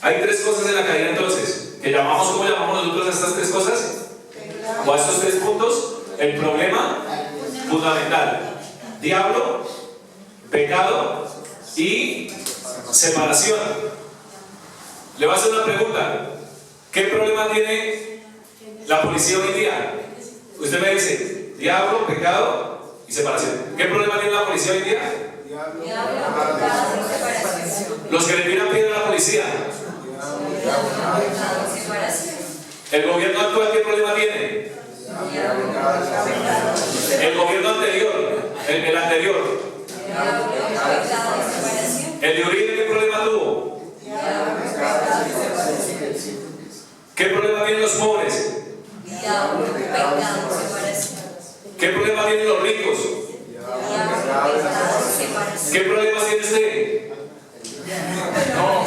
Hay tres cosas en la caída entonces, que llamamos, ¿cómo llamamos nosotros a estas tres cosas? O a estos tres puntos, el problema fundamental: diablo, pecado y separación. Le voy a hacer una pregunta: ¿qué problema tiene la policía hoy en día? Usted me dice, diablo, pecado y separación. ¿Qué problema tiene la policía hoy en día? Los que le tiran piedra a la policía. ¿El gobierno actual qué problema tiene? El gobierno anterior, el anterior. ¿El de Uribe qué problema tuvo? ¿Qué problema tienen los pobres? ¿Qué problema tienen los ricos? ¿Qué problemas tiene usted? No.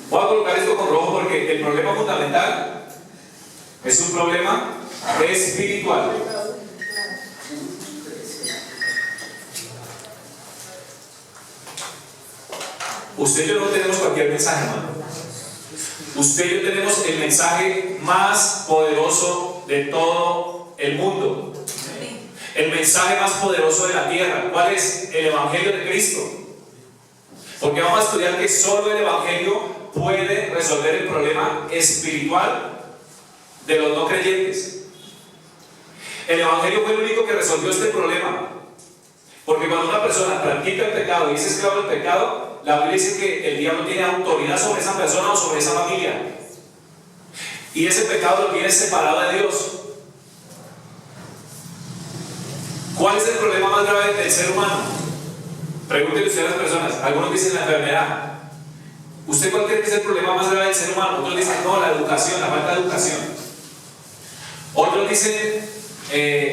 Voy a colocar esto con rojo porque el problema fundamental es un problema espiritual. Usted y yo no tenemos cualquier mensaje, hermano. Usted y yo tenemos el mensaje más poderoso de todo el mundo. El mensaje más poderoso de la tierra. ¿Cuál es? El Evangelio de Cristo. Porque vamos a estudiar que solo el Evangelio puede resolver el problema espiritual de los no creyentes. El Evangelio fue el único que resolvió este problema. Porque cuando una persona practica el pecado y es esclavo del pecado, la Biblia dice que el diablo tiene autoridad sobre esa persona o sobre esa familia. Y ese pecado lo tiene separado de Dios. ¿Cuál es el problema más grave del ser humano? Pregúntele usted a las personas. Algunos dicen la enfermedad. ¿Usted cuál cree que es el problema más grave del ser humano? Otros dicen, no, la educación, la falta de educación. Otros dicen,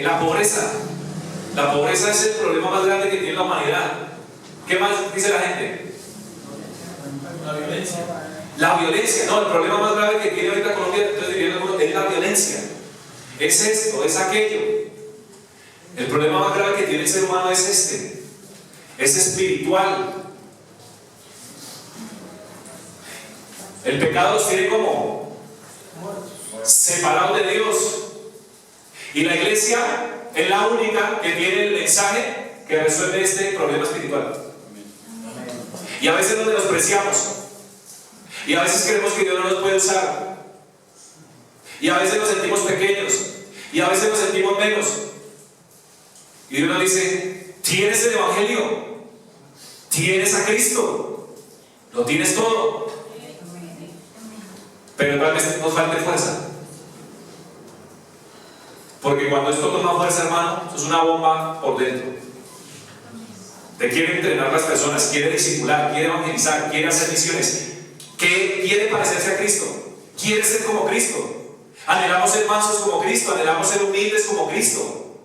la pobreza. La pobreza es el problema más grande que tiene la humanidad. ¿Qué más dice la gente? La violencia. La violencia. No, el problema más grave que tiene ahorita Colombia, entonces diría algunos, es la violencia. Es esto, es aquello. El problema más grave que tiene el ser humano es este. Es espiritual. El pecado los tiene como separados de Dios. Y la iglesia es la única que tiene el mensaje que resuelve este problema espiritual. Y a veces nos menospreciamos. Y a veces creemos que Dios no nos puede usar. Y a veces nos sentimos pequeños. Y a veces nos sentimos menos. Y Dios nos dice, tienes el Evangelio. Tienes a Cristo. Lo tienes todo. Pero tal vez nos falte fuerza. Porque cuando esto toma fuerza, hermano, es una bomba por dentro. Te quiere entrenar las personas, quiere discipular, quiere evangelizar, quiere hacer misiones, que quiere parecerse a Cristo, quiere ser como Cristo. Anhelamos ser mansos como Cristo, anhelamos ser humildes como Cristo.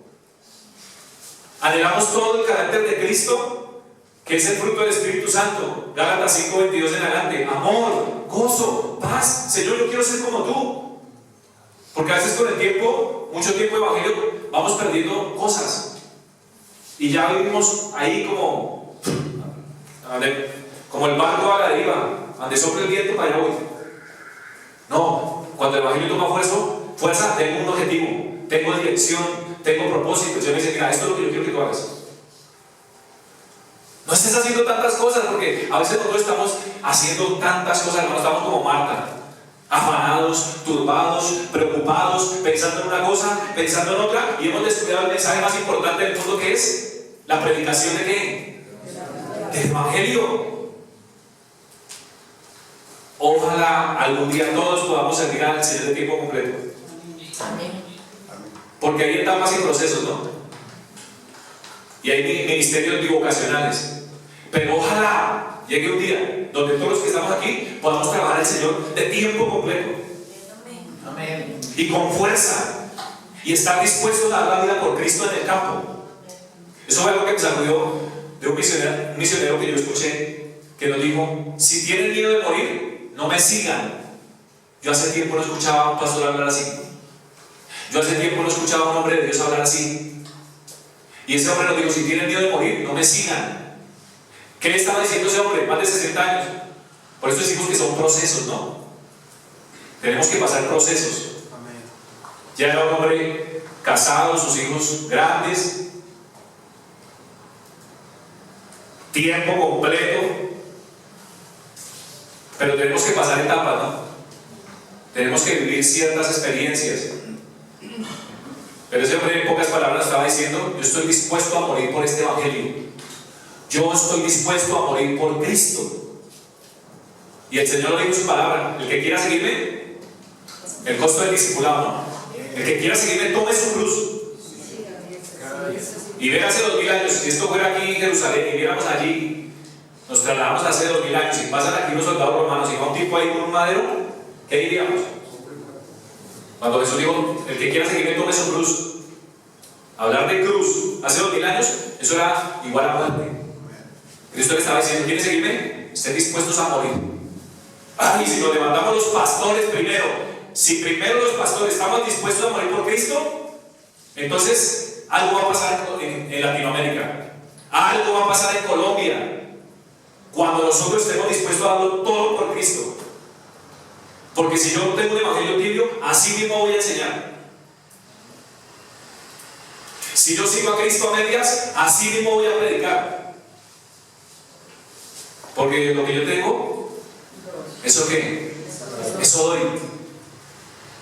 Anhelamos todo el carácter de Cristo, que es el fruto del Espíritu Santo. Gálatas 5:22 en adelante. Amor, gozo, paz. Señor, yo quiero ser como tú. Porque a veces con el tiempo, mucho tiempo de evangelio, vamos perdiendo cosas. Y ya vivimos ahí como el barco a la deriva, donde sopla el viento, para allá voy. No, cuando el evangelio toma fuerza, tengo un objetivo, tengo dirección, tengo propósito. Yo me dice, mira, esto es lo que yo quiero que tú hagas. No estés haciendo tantas cosas, porque a veces nosotros estamos haciendo tantas cosas, hermanos, estamos como Marta. Afanados, turbados, preocupados, pensando en una cosa, pensando en otra, y hemos descuidado el mensaje más importante del mundo, que es la predicación de ¿qué? Del Evangelio. Ojalá algún día todos podamos servir al Señor de tiempo completo. Porque hay etapas y procesos, ¿no? Y hay ministerios bivocacionales. Pero ojalá llegue un día donde todos los que estamos aquí podamos trabajar al Señor de tiempo completo. Amén. Y con fuerza. Y estar dispuestos a dar la vida por Cristo en el campo. Eso fue algo que me sacudió de un misionero que yo escuché, que nos dijo, si tienen miedo de morir, no me sigan. Yo hace tiempo no escuchaba a un pastor hablar así. Yo hace tiempo no escuchaba a un hombre de Dios hablar así. Y ese hombre nos dijo, si tienen miedo de morir, no me sigan. ¿Qué le estaba diciendo ese hombre? Más de 60 años. Por eso decimos que son procesos, ¿no? Tenemos que pasar procesos. Ya era un hombre casado, sus hijos grandes, tiempo completo, pero tenemos que pasar etapas, ¿no? Tenemos que vivir ciertas experiencias. Pero ese hombre en pocas palabras estaba diciendo, yo estoy dispuesto a morir por este evangelio. Yo estoy dispuesto a morir por Cristo. Y el Señor le dijo su palabra, el que quiera seguirme, el costo del discipulado, ¿no? El que quiera seguirme, tome su cruz. Y ve hace 2000 años, si esto fuera aquí en Jerusalén y viéramos allí, nos trasladamos hace 2000 años y pasan aquí unos soldados romanos y va un tipo ahí con un madero, ¿qué diríamos? Cuando Jesús dijo, el que quiera seguirme, tome su cruz. Hablar de cruz hace 2000 años, eso era igual a muerte. Cristo le estaba diciendo, ¿quieren seguirme? Estén dispuestos a morir. Y si nos levantamos los pastores primero, si primero los pastores estamos dispuestos a morir por Cristo, entonces algo va a pasar en Latinoamérica, algo va a pasar en Colombia, cuando nosotros estemos dispuestos a darlo todo por Cristo. Porque si yo tengo un evangelio tibio, así mismo voy a enseñar. Si yo sigo a Cristo a medias, así mismo voy a predicar. Porque lo que yo tengo, ¿eso qué? Eso doy.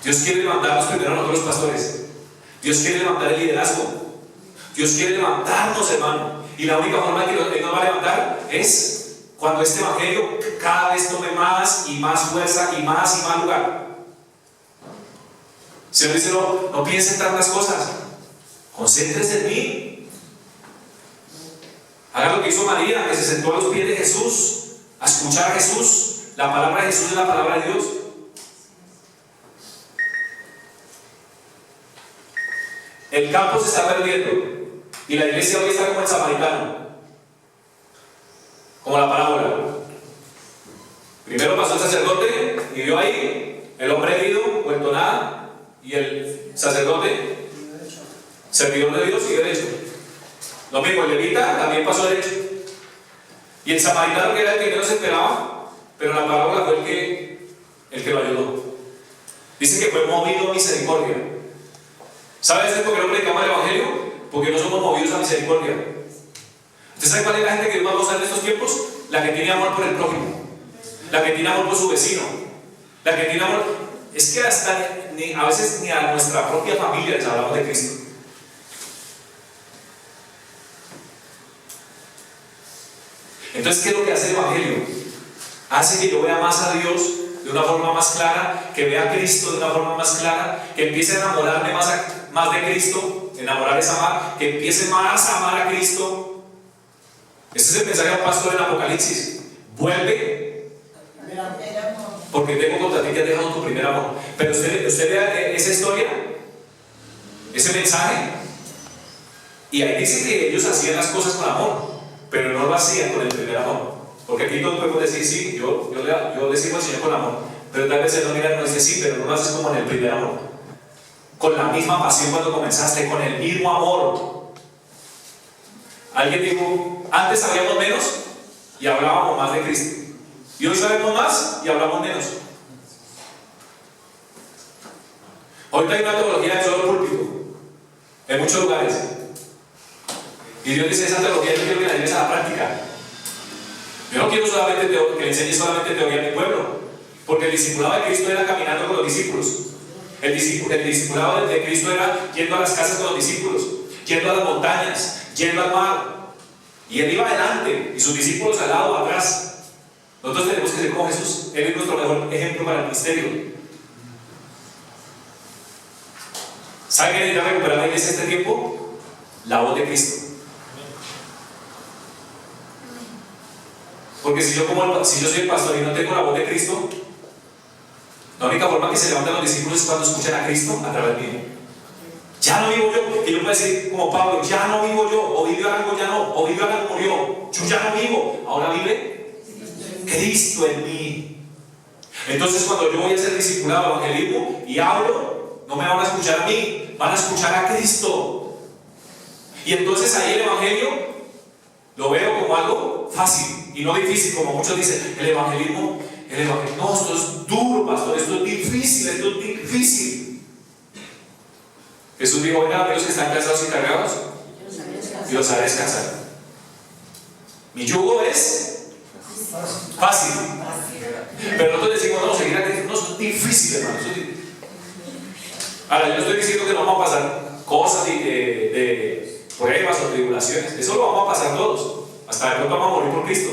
Dios quiere levantarnos primero a nosotros los pastores. Dios quiere levantar el liderazgo. Dios quiere levantarnos, hermano. Y la única forma que Él nos va a levantar es cuando este evangelio cada vez tome más y más fuerza y más lugar. El Señor dice, no piensen tantas cosas. Concéntrese en mí. Haga lo que hizo María, que se sentó a los pies de Jesús, a escuchar a Jesús. La palabra de Jesús es la palabra de Dios. El campo se está perdiendo y la iglesia hoy está como el samaritano, como la parábola. Primero pasó el sacerdote y vio ahí el hombre herido, vuelto nada, y el sacerdote, servidor de Dios y derecho. Lo mismo, el levita también pasó derecho. Y el samaritano, que era el que menos se esperaba, pero la parábola fue el que lo ayudó. Dice que fue movido a misericordia. ¿Sabes por qué no predicamos el evangelio? Porque no somos movidos a misericordia. ¿Usted sabe cuál es la gente que Dios va a usar en estos tiempos? La que tiene amor por el prójimo, la que tiene amor por su vecino, la que tiene amor. Es que hasta a veces ni a nuestra propia familia les hablamos de Cristo. Entonces, ¿qué es lo que hace el evangelio? Hace que yo vea más a Dios de una forma más clara, que vea a Cristo de una forma más clara, que empiece a enamorarme más de Cristo. Enamorar es amar, que empiece más a amar a Cristo. Este es el mensaje del pastor en Apocalipsis. Vuelve, porque tengo contra ti que has dejado tu primer amor. Pero usted vea esa historia, ese mensaje, y ahí dice que ellos hacían las cosas con amor, pero no lo hacían con el primer amor. Porque aquí todos podemos decir, sí, yo le sirvo al Señor con amor, pero tal vez Él no mira, no dice sí, pero no lo haces como en el primer amor, con la misma pasión cuando comenzaste, con el mismo amor. Alguien dijo, antes sabíamos menos y hablábamos más de Cristo, y hoy sabemos más y hablamos menos. Ahorita hay una teología de solo púlpito en muchos lugares, y Dios dice, esa teología yo quiero que la lleves a la práctica. Yo no quiero solamente que le enseñe solamente teoría a mi pueblo, porque el discipulado de Cristo era caminando con los discípulos. El discipulado de Cristo era yendo a las casas con los discípulos, yendo a las montañas, yendo al mar, y Él iba adelante y sus discípulos al lado, atrás. Nosotros tenemos que ser como Jesús. Él es nuestro mejor ejemplo para el ministerio. ¿Sabe qué necesita recuperar la iglesia en este tiempo? La voz de Cristo. Porque si yo soy el pastor y no tengo la voz de Cristo, la única forma que se levantan los discípulos es cuando escuchan a Cristo a través mío. Ya no vivo yo, y yo puedo decir como Pablo, ya no vivo yo, o vivió algo ya no, o vivió algo murió, yo ya no vivo, ahora vive Cristo en mí. Entonces cuando yo voy a ser discipulado de evangelismo y hablo, no me van a escuchar a mí, van a escuchar a Cristo. Y entonces ahí el evangelio lo veo como algo fácil y no difícil, como muchos dicen. El evangelismo, no, esto es duro, pastor, esto es difícil. Jesús dijo: vengan amigos que están cansados y cargados, y los haré descansar. Mi yugo es fácil. Pero nosotros decimos: no, seguir a Cristo no es difícil, hermano. Ahora, yo no estoy diciendo que no vamos a pasar cosas de pruebas o tribulaciones. Eso lo vamos a pasar todos. Hasta de pronto vamos a morir por Cristo.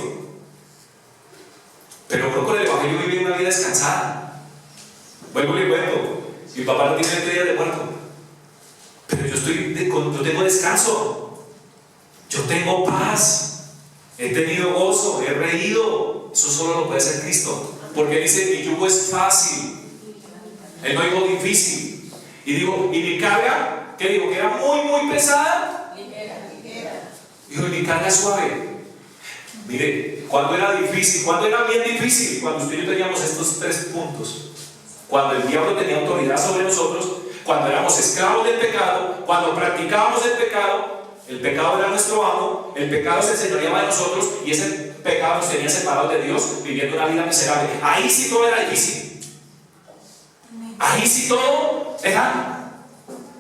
Pero creo que con el evangelio vive una vida descansada. Vuelvo y le cuento: mi papá no tiene 20 días de muerto, pero yo tengo descanso, yo tengo paz, he tenido gozo, he reído. Eso solo lo puede hacer Cristo, porque dice: mi yugo es fácil. Él no dijo difícil. Y digo: y mi carga, ¿qué digo? Que era muy pesada. Dijo: y mi carga es suave. Mire, cuando era difícil, cuando era bien difícil, cuando usted y yo teníamos estos 3 puntos, cuando el diablo tenía autoridad sobre nosotros, cuando éramos esclavos del pecado, cuando practicábamos el pecado era nuestro amo, el pecado se enseñoreaba de nosotros y ese pecado nos tenía separados de Dios, viviendo una vida miserable. Ahí sí todo era difícil. Ahí sí todo era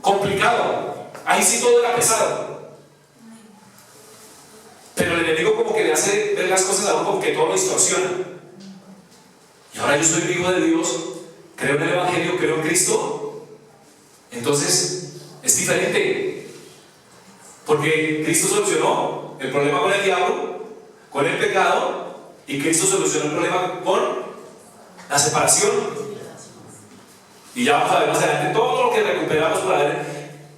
complicado. Ahí sí todo era pesado. Pero el enemigo como que le hace ver las cosas a uno como que todo lo distorsiona. Y ahora yo soy hijo de Dios, creo en el evangelio, creo en Cristo. Entonces es diferente, porque Cristo solucionó el problema con el diablo, con el pecado, y Cristo solucionó el problema con la separación. Y ya vamos a ver más adelante todo lo que recuperamos por haber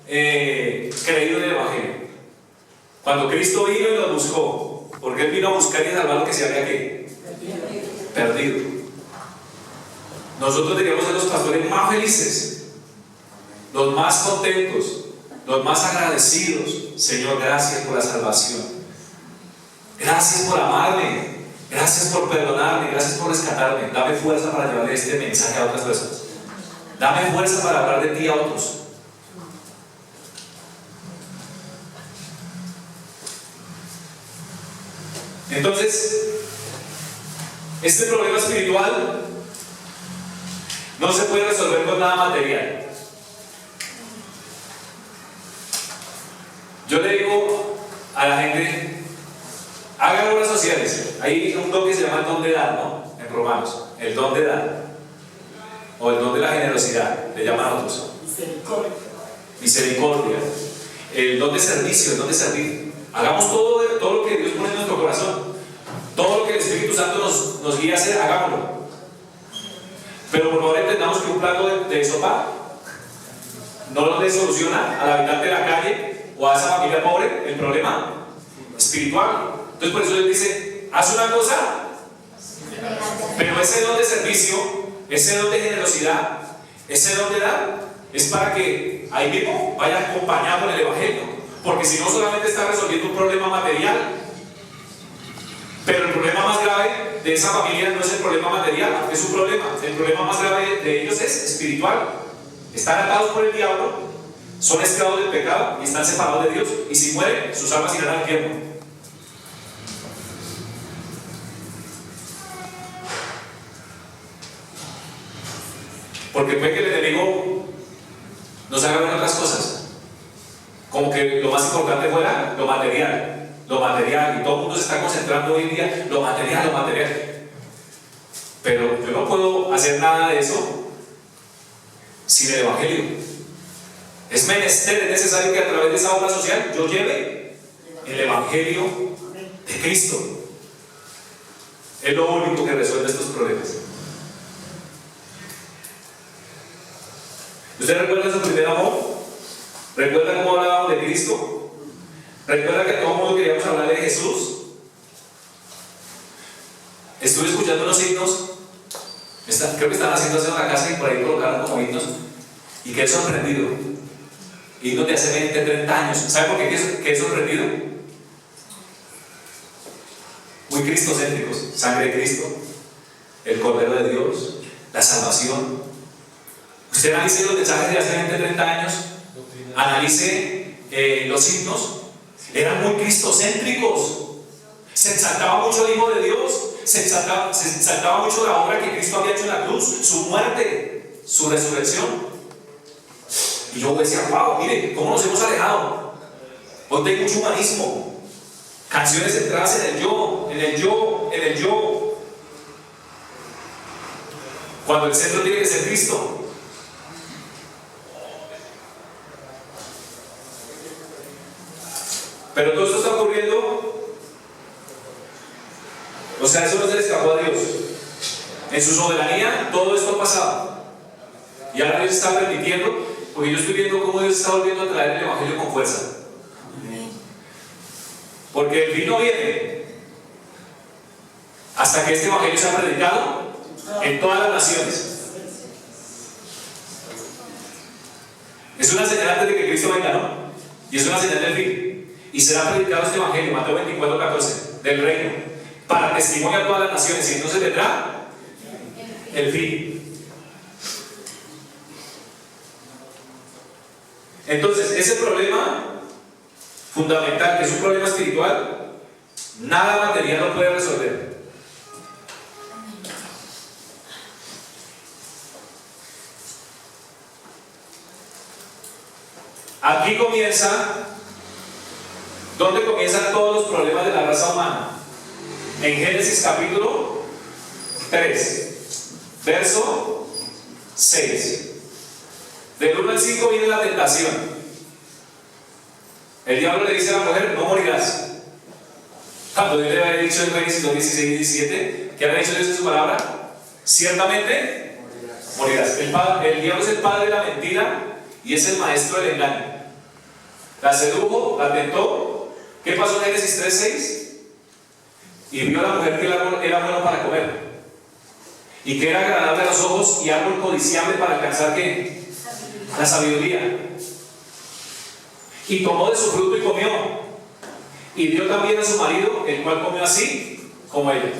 creído en el evangelio. Cuando Cristo vino y nos buscó, porque Él vino a buscar y a salvar lo que se había perdido. Nosotros deberíamos ser los pastores más felices, los más contentos, los más agradecidos. Señor, gracias por la salvación, gracias por amarme, gracias por perdonarme, gracias por rescatarme. Dame fuerza para llevar este mensaje a otras personas, dame fuerza para hablar de ti a otros. Entonces, este problema espiritual no se puede resolver con nada material. Yo le digo a la gente: hagan obras sociales. Hay un don que se llama el don de dar, ¿no? En Romanos, el don de dar, o el don de la generosidad, le llaman otros. Misericordia. El don de servicio, el don de servir. Hagamos todo lo que Dios pone en nuestro corazón. Todo lo que el Espíritu Santo nos guía a hacer, hagámoslo. Pero por favor entendamos que un plato de sopa no le soluciona al habitante de la calle o a esa familia pobre el problema espiritual. Entonces por eso Dios dice: haz una cosa, pero ese don de servicio, ese don de generosidad, ese don de dar, es para que ahí mismo vaya acompañado en el evangelio. Porque si no, solamente está resolviendo un problema material. Pero el problema más grave de esa familia no es el problema material, aunque es un problema. El problema más grave de ellos es espiritual. Están atados por el diablo, son esclavos del pecado y están separados de Dios. Y si mueren, sus almas irán al infierno. Porque puede que el enemigo nos haga ver otras cosas, como que lo más importante fuera lo material, y todo el mundo se está concentrando hoy en día lo material. Pero yo no puedo hacer nada de eso sin el evangelio. Es menester, es necesario que a través de esa obra social yo lleve el evangelio de Cristo. Es lo único que resuelve estos problemas. ¿Usted recuerda su primer amor? ¿Recuerda cómo hablábamos de Cristo? ¿Recuerda que todo el mundo queríamos hablar de Jesús? Estuve escuchando unos himnos, creo que estaban haciendo eso en la casa y por ahí colocaron como himnos, y quedé sorprendido. Himnos de hace 20, 30 años. ¿Sabe por qué quedé sorprendido? Muy cristocéntricos. Sangre de Cristo, el Cordero de Dios, la salvación. Usted analice los mensajes de hace 20, 30 años, analice los himnos, Eran muy cristocéntricos. Se exaltaba mucho el Hijo de Dios, se exaltaba mucho la obra que Cristo había hecho en la cruz, su muerte, su resurrección. Y yo decía, wow, mire, cómo nos hemos alejado. Hoy hay mucho humanismo, canciones centradas en el yo, en el yo, en el yo, cuando el centro tiene que ser Cristo. Pero todo esto está ocurriendo, o sea, eso no se le escapó a Dios. En su soberanía todo esto ha pasado. Y ahora Dios está permitiendo, porque yo estoy viendo cómo Dios está volviendo a traer el Evangelio con fuerza. Porque el fin no viene hasta que este Evangelio sea predicado en todas las naciones. Es una señal antes de que Cristo venga, ¿no? Y es una señal del fin. Y será predicado este Evangelio, Mateo 24:14, del reino, para testimonio a todas las naciones. Y entonces vendrá el fin. Entonces, ese problema fundamental, que es un problema espiritual, nada material lo puede resolver. Aquí comienza, ¿dónde comienzan todos los problemas de la raza humana? En Génesis capítulo 3, verso 6. Del 1 al 5 viene la tentación. El diablo le dice a la mujer, no morirás. Cuando Dios le había dicho en Génesis 2, 16 y 17, ¿qué había dicho Dios en su palabra? Ciertamente morirás. El diablo es el padre de la mentira y es el maestro del engaño. La sedujo, la tentó. ¿Qué pasó en Génesis 3, 6? Y vio a la mujer que el árbol era bueno para comer y que era agradable a los ojos y árbol codiciable para alcanzar ¿qué? La sabiduría. Y tomó de su fruto y comió, y dio también a su marido, el cual comió así como ella.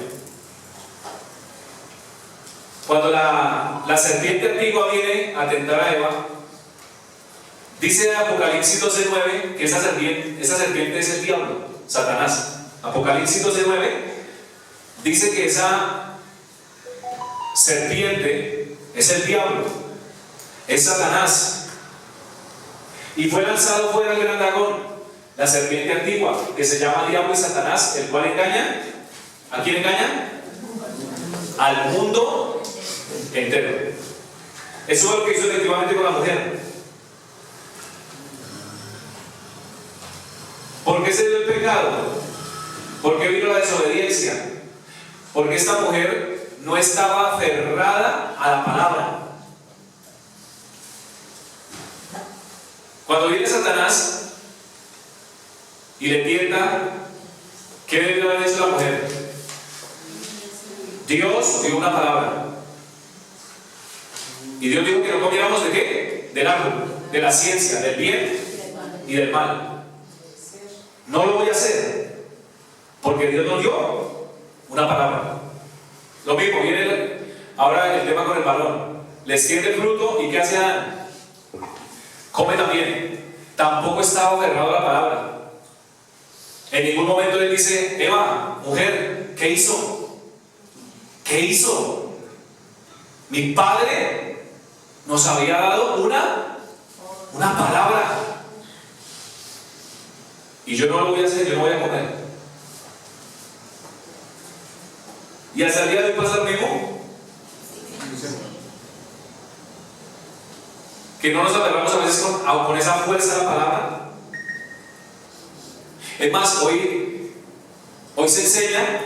Cuando la serpiente antigua viene a tentar a Eva, dice Apocalipsis 12:9 que esa serpiente es el diablo, Satanás. Apocalipsis 12:9 dice que esa serpiente es el diablo, es Satanás. Y fue lanzado fuera el gran dragón, la serpiente antigua, que se llama Diablo y Satanás, el cual engaña. ¿A quién engaña? Al mundo entero. Eso es lo que hizo efectivamente con la mujer. ¿Por qué se dio el pecado? ¿Por qué vino la desobediencia? Porque esta mujer no estaba aferrada a la palabra. Cuando viene Satanás y le tienta, ¿qué debe haber hecho la mujer? Dios dio una palabra. Y Dios dijo que no comiéramos ¿de qué? Del árbol, de la ciencia, del bien y del mal. No lo voy a hacer, porque Dios nos dio una palabra. Lo mismo, viene ahora el tema con el varón. Le extiende el fruto y ¿qué hace Adán? Come también. Tampoco estaba aferrado a la palabra. En ningún momento él dice, Eva, mujer, ¿qué hizo? ¿Qué hizo? Mi padre nos había dado una palabra. Y yo no lo voy a hacer, yo no voy a comer. Y hasta el día de hoy pasa lo mismo. Que no nos aferramos a veces con esa fuerza a la palabra. Es más, hoy se enseña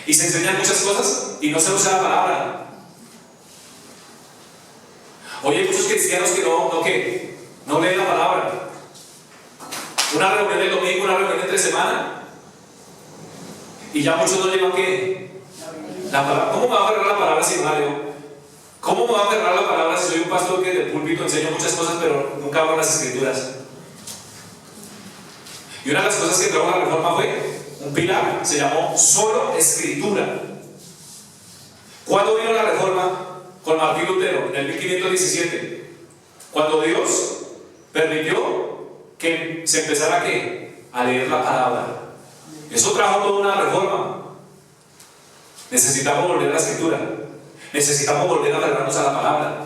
y se enseñan muchas cosas y no se usa la palabra. Hoy hay muchos cristianos que no leen la palabra. Una reunión del domingo, una reunión entre semana y ya muchos no llevan ¿qué? La palabra. ¿Cómo me va a aferrar la palabra si no la leo? ¿Cómo me va a aferrar la palabra si soy un pastor que del púlpito enseño muchas cosas pero nunca abro las escrituras? Y una de las cosas que trajo la reforma fue un pilar, se llamó solo escritura. ¿Cuándo vino la reforma? Con Martín Lutero, en el 1517. Cuando Dios permitió que se empezara ¿qué? a leer la palabra. Eso trajo toda una reforma. Necesitamos volver a la escritura. Necesitamos volver a aferrarnos a la palabra.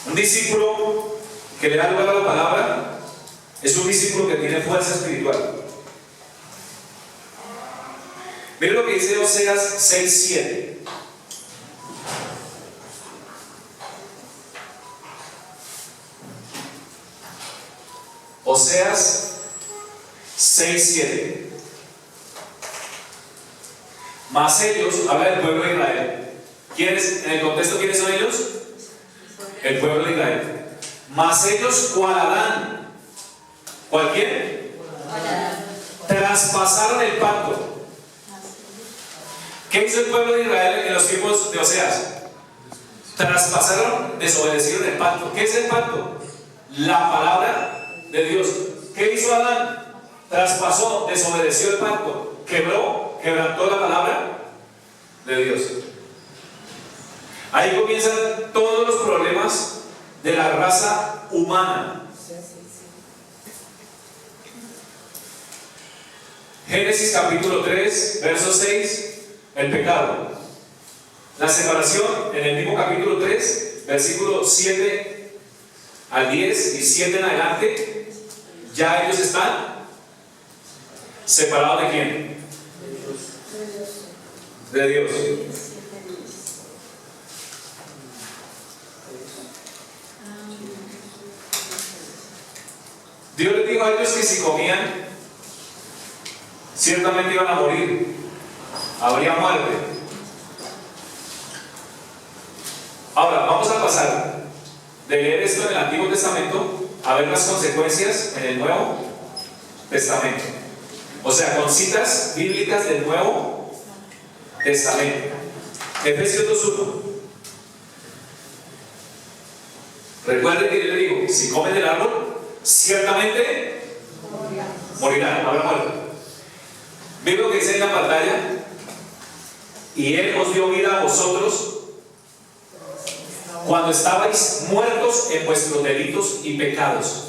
Un discípulo que le da lugar a la palabra es un discípulo que tiene fuerza espiritual. Miren lo que dice Oseas 6:7. Oseas 6:7. Mas ellos, habla del pueblo de Israel. ¿Quiénes, en el contexto, quiénes son ellos? El pueblo de Israel. Mas ellos, ¿cuál Adán? ¿Cuál quién? Traspasaron el pacto. ¿Qué hizo el pueblo de Israel en los tiempos de Oseas? Traspasaron, desobedecieron el pacto. ¿Qué es el pacto? La palabra de Dios. ¿Qué hizo Adán? Traspasó, desobedeció el pacto, quebrantó la palabra de Dios. Ahí comienzan todos los problemas de la raza humana. Génesis capítulo 3, verso 6, el pecado. La separación en el mismo capítulo 3, versículo 7 al 10 y 7 en adelante, ya ellos están separados de quién? De Dios. Dios les dijo a ellos que si comían, ciertamente iban a morir, habría muerte. Ahora, vamos a pasar de leer esto en el Antiguo Testamento a ver las consecuencias en el Nuevo Testamento. O sea, con citas bíblicas del Nuevo Testamento. Efesios 2:1. Recuerden que yo le digo, si comen del árbol, ciertamente morirán, habrá muerte. ¿Ven lo que dice en la pantalla? Y Él os dio vida a vosotros cuando estabais muertos en vuestros delitos y pecados.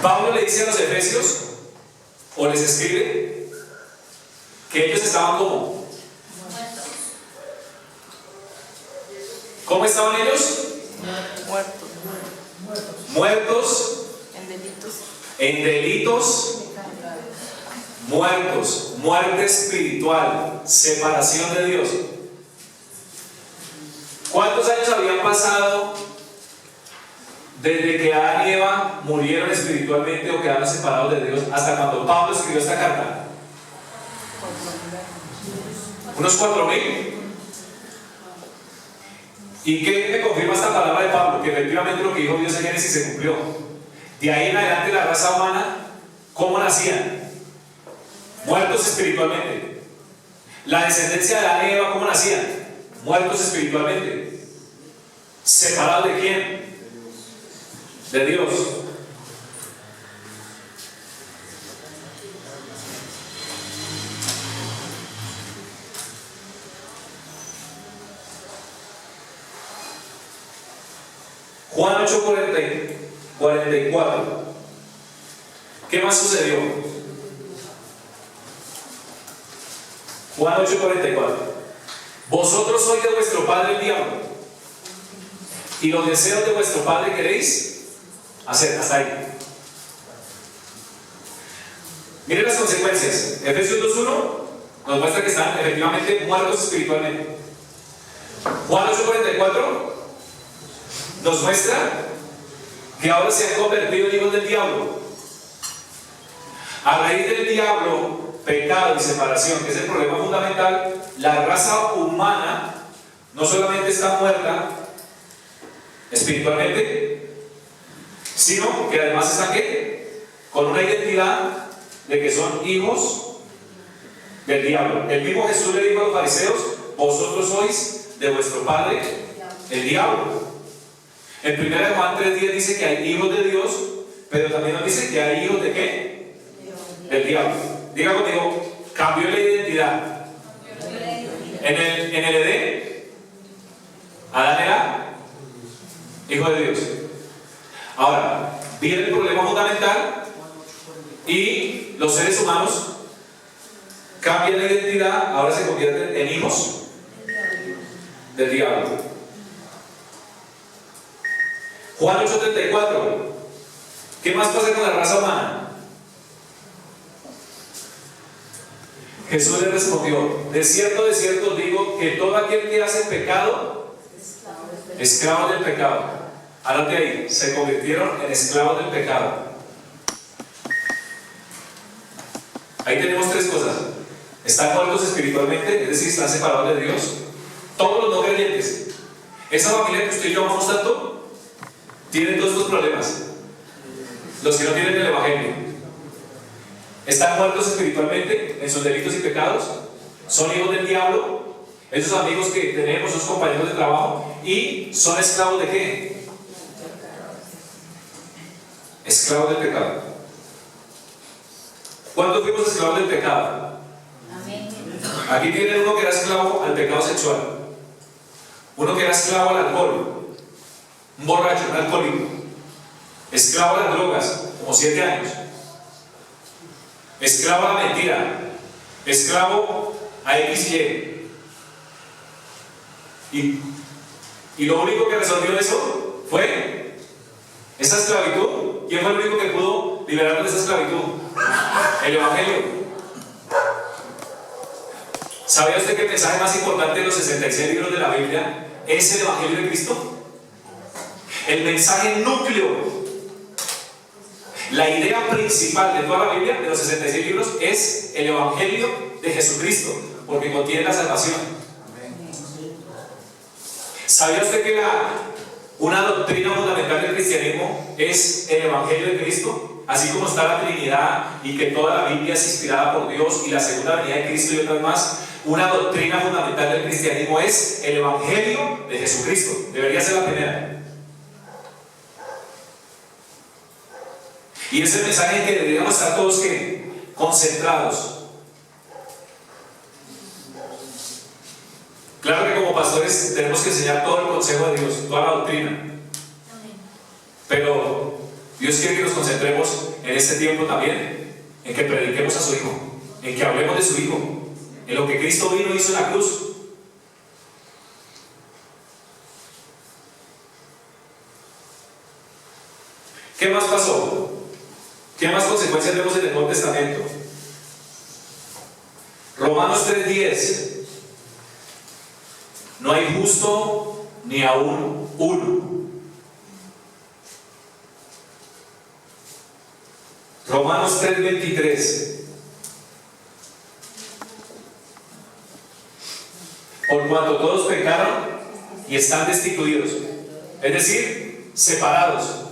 Pablo le dice a los efesios, o les escribe, que ellos estaban como ¿cómo estaban ellos? Muertos en delitos, muertos, muerte espiritual, separación de Dios. ¿Cuántos años habían pasado desde que Adán y Eva murieron espiritualmente o quedaron separados de Dios hasta cuando Pablo escribió esta carta? Unos 4.000. ¿Y qué me confirma esta palabra de Pablo? Que efectivamente lo que dijo Dios en Génesis se cumplió. De ahí en adelante la raza humana, ¿cómo nacían? Muertos espiritualmente. La descendencia de Adán y Eva, ¿cómo nacían? Muertos espiritualmente. ¿Separados de quién? De Dios. Juan 8:44. ¿Qué más sucedió? Juan 8:44. Vosotros sois de vuestro padre el diablo, y los deseos de vuestro padre queréis hacer. Hasta ahí. Miren las consecuencias. Efesios 2:1 nos muestra que están efectivamente muertos espiritualmente. Juan 8:44 nos muestra que ahora se han convertido en hijos del diablo. A raíz del diablo, pecado y separación, que es el problema fundamental, la raza humana no solamente está muerta espiritualmente, sino que además están ¿qué? Con una identidad de que son hijos del diablo. El mismo Jesús le dijo a los fariseos: vosotros sois de vuestro padre el diablo. En 1 Juan 3:10 dice que hay hijos de Dios, pero también nos dice que hay hijos de ¿qué? Del diablo. Diga conmigo, cambió la identidad. En el Edén hijo de Dios. Ahora, viene el problema fundamental y los seres humanos cambian la identidad, ahora se convierten en hijos del diablo. Juan 8:34. ¿Qué más pasa con la raza humana? Jesús le respondió: de cierto os digo que todo aquel que hace pecado, esclavo del pecado. Anote ahí, se convirtieron en esclavos del pecado. Ahí tenemos tres cosas: están muertos espiritualmente, es decir, están separados de Dios. Todos los no creyentes, esa familia que usted y yo amamos tanto, tienen todos estos problemas. Los que no tienen el evangelio están muertos espiritualmente en sus delitos y pecados, son hijos del diablo, esos amigos que tenemos, esos compañeros de trabajo, y son esclavos de ¿qué? Esclavos del pecado. ¿Cuántos fuimos esclavos del pecado? Amén. Aquí tienen uno que era esclavo al pecado sexual, uno que era esclavo al alcohol, un borracho, un alcohólico, esclavo a las drogas, como 7 años, esclavo a la mentira, esclavo a XY. Y lo único que resolvió eso fue esa esclavitud. ¿Quién fue el único que pudo liberarnos de esa esclavitud? El evangelio. ¿Sabía usted que el mensaje más importante de los 66 libros de la Biblia es el evangelio de Cristo? El mensaje núcleo, la idea principal de toda la Biblia, de los 66 libros, es el evangelio de Jesucristo, porque contiene la salvación. ¿Sabía usted que una doctrina fundamental del cristianismo es el evangelio de Cristo? Así como está la Trinidad y que toda la Biblia es inspirada por Dios y la segunda venida de Cristo y otras más, una doctrina fundamental del cristianismo es el evangelio de Jesucristo. Debería ser la primera. Y es el mensaje en que deberíamos estar todos ¿qué? Concentrados. Claro que como pastores tenemos que enseñar todo el consejo de Dios, toda la doctrina. Pero Dios quiere que nos concentremos en este tiempo también, en que prediquemos a su Hijo, en que hablemos de su Hijo, en lo que Cristo vino y hizo en la cruz. ¿Qué más pasó? ¿Qué más consecuencias vemos en el Nuevo Testamento? Romanos 3:10. No hay justo ni aún uno. Romanos 3:23. Por cuanto todos pecaron y están destituidos, es decir, separados.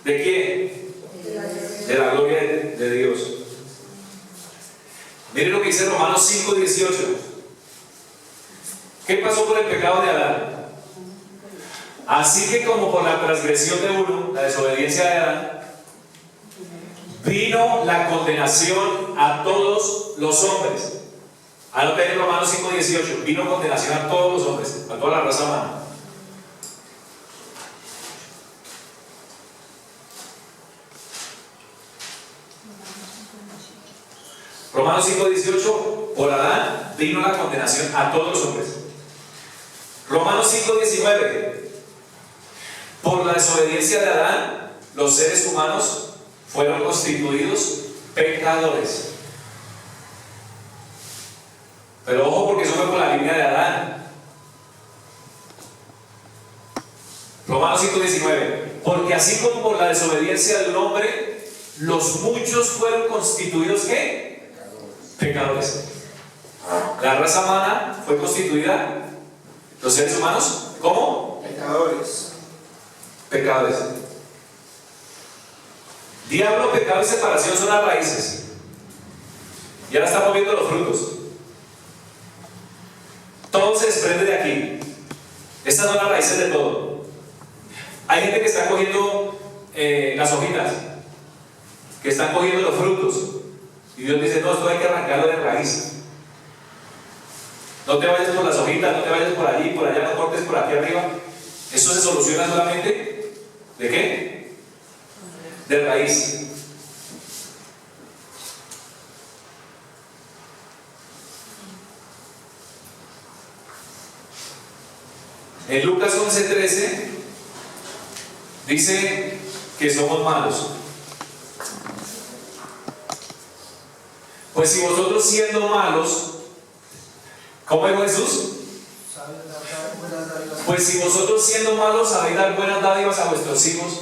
¿De quién? De la gloria de Dios. Miren lo que dice Romanos 5:18. ¿Qué pasó por el pecado de Adán? Así que como por la transgresión de uno, la desobediencia de Adán, vino la condenación a todos los hombres. Anoten en Romanos 5:18, vino condenación a todos los hombres, a toda la raza humana. Romanos 5:18, por Adán vino la condenación a todos los hombres. Romanos 5:19, por la desobediencia de Adán, los seres humanos fueron constituidos pecadores. Pero ojo, porque eso fue por la línea de Adán. Romanos 5:19, porque así como por la desobediencia del hombre, los muchos fueron constituidos ¿qué? Pecadores. La raza humana fue constituida, los seres humanos, ¿cómo? Pecadores. Pecadores. Diablo, pecado y separación son las raíces. Y ahora estamos viendo los frutos. Todo se desprende de aquí. Estas son las raíces de todo. Hay gente que está cogiendo las hojitas, que están cogiendo los frutos. Y Dios dice, no, esto hay que arrancarlo de raíz. No te vayas por las hojitas, no te vayas por allí, por allá, no cortes por aquí arriba. Esto se soluciona solamente ¿de qué? De raíz. En Lucas 11:13 dice que somos malos. Pues si vosotros siendo malos, ¿cómo dijo Jesús? Pues si vosotros siendo malos sabéis dar buenas dádivas a vuestros hijos,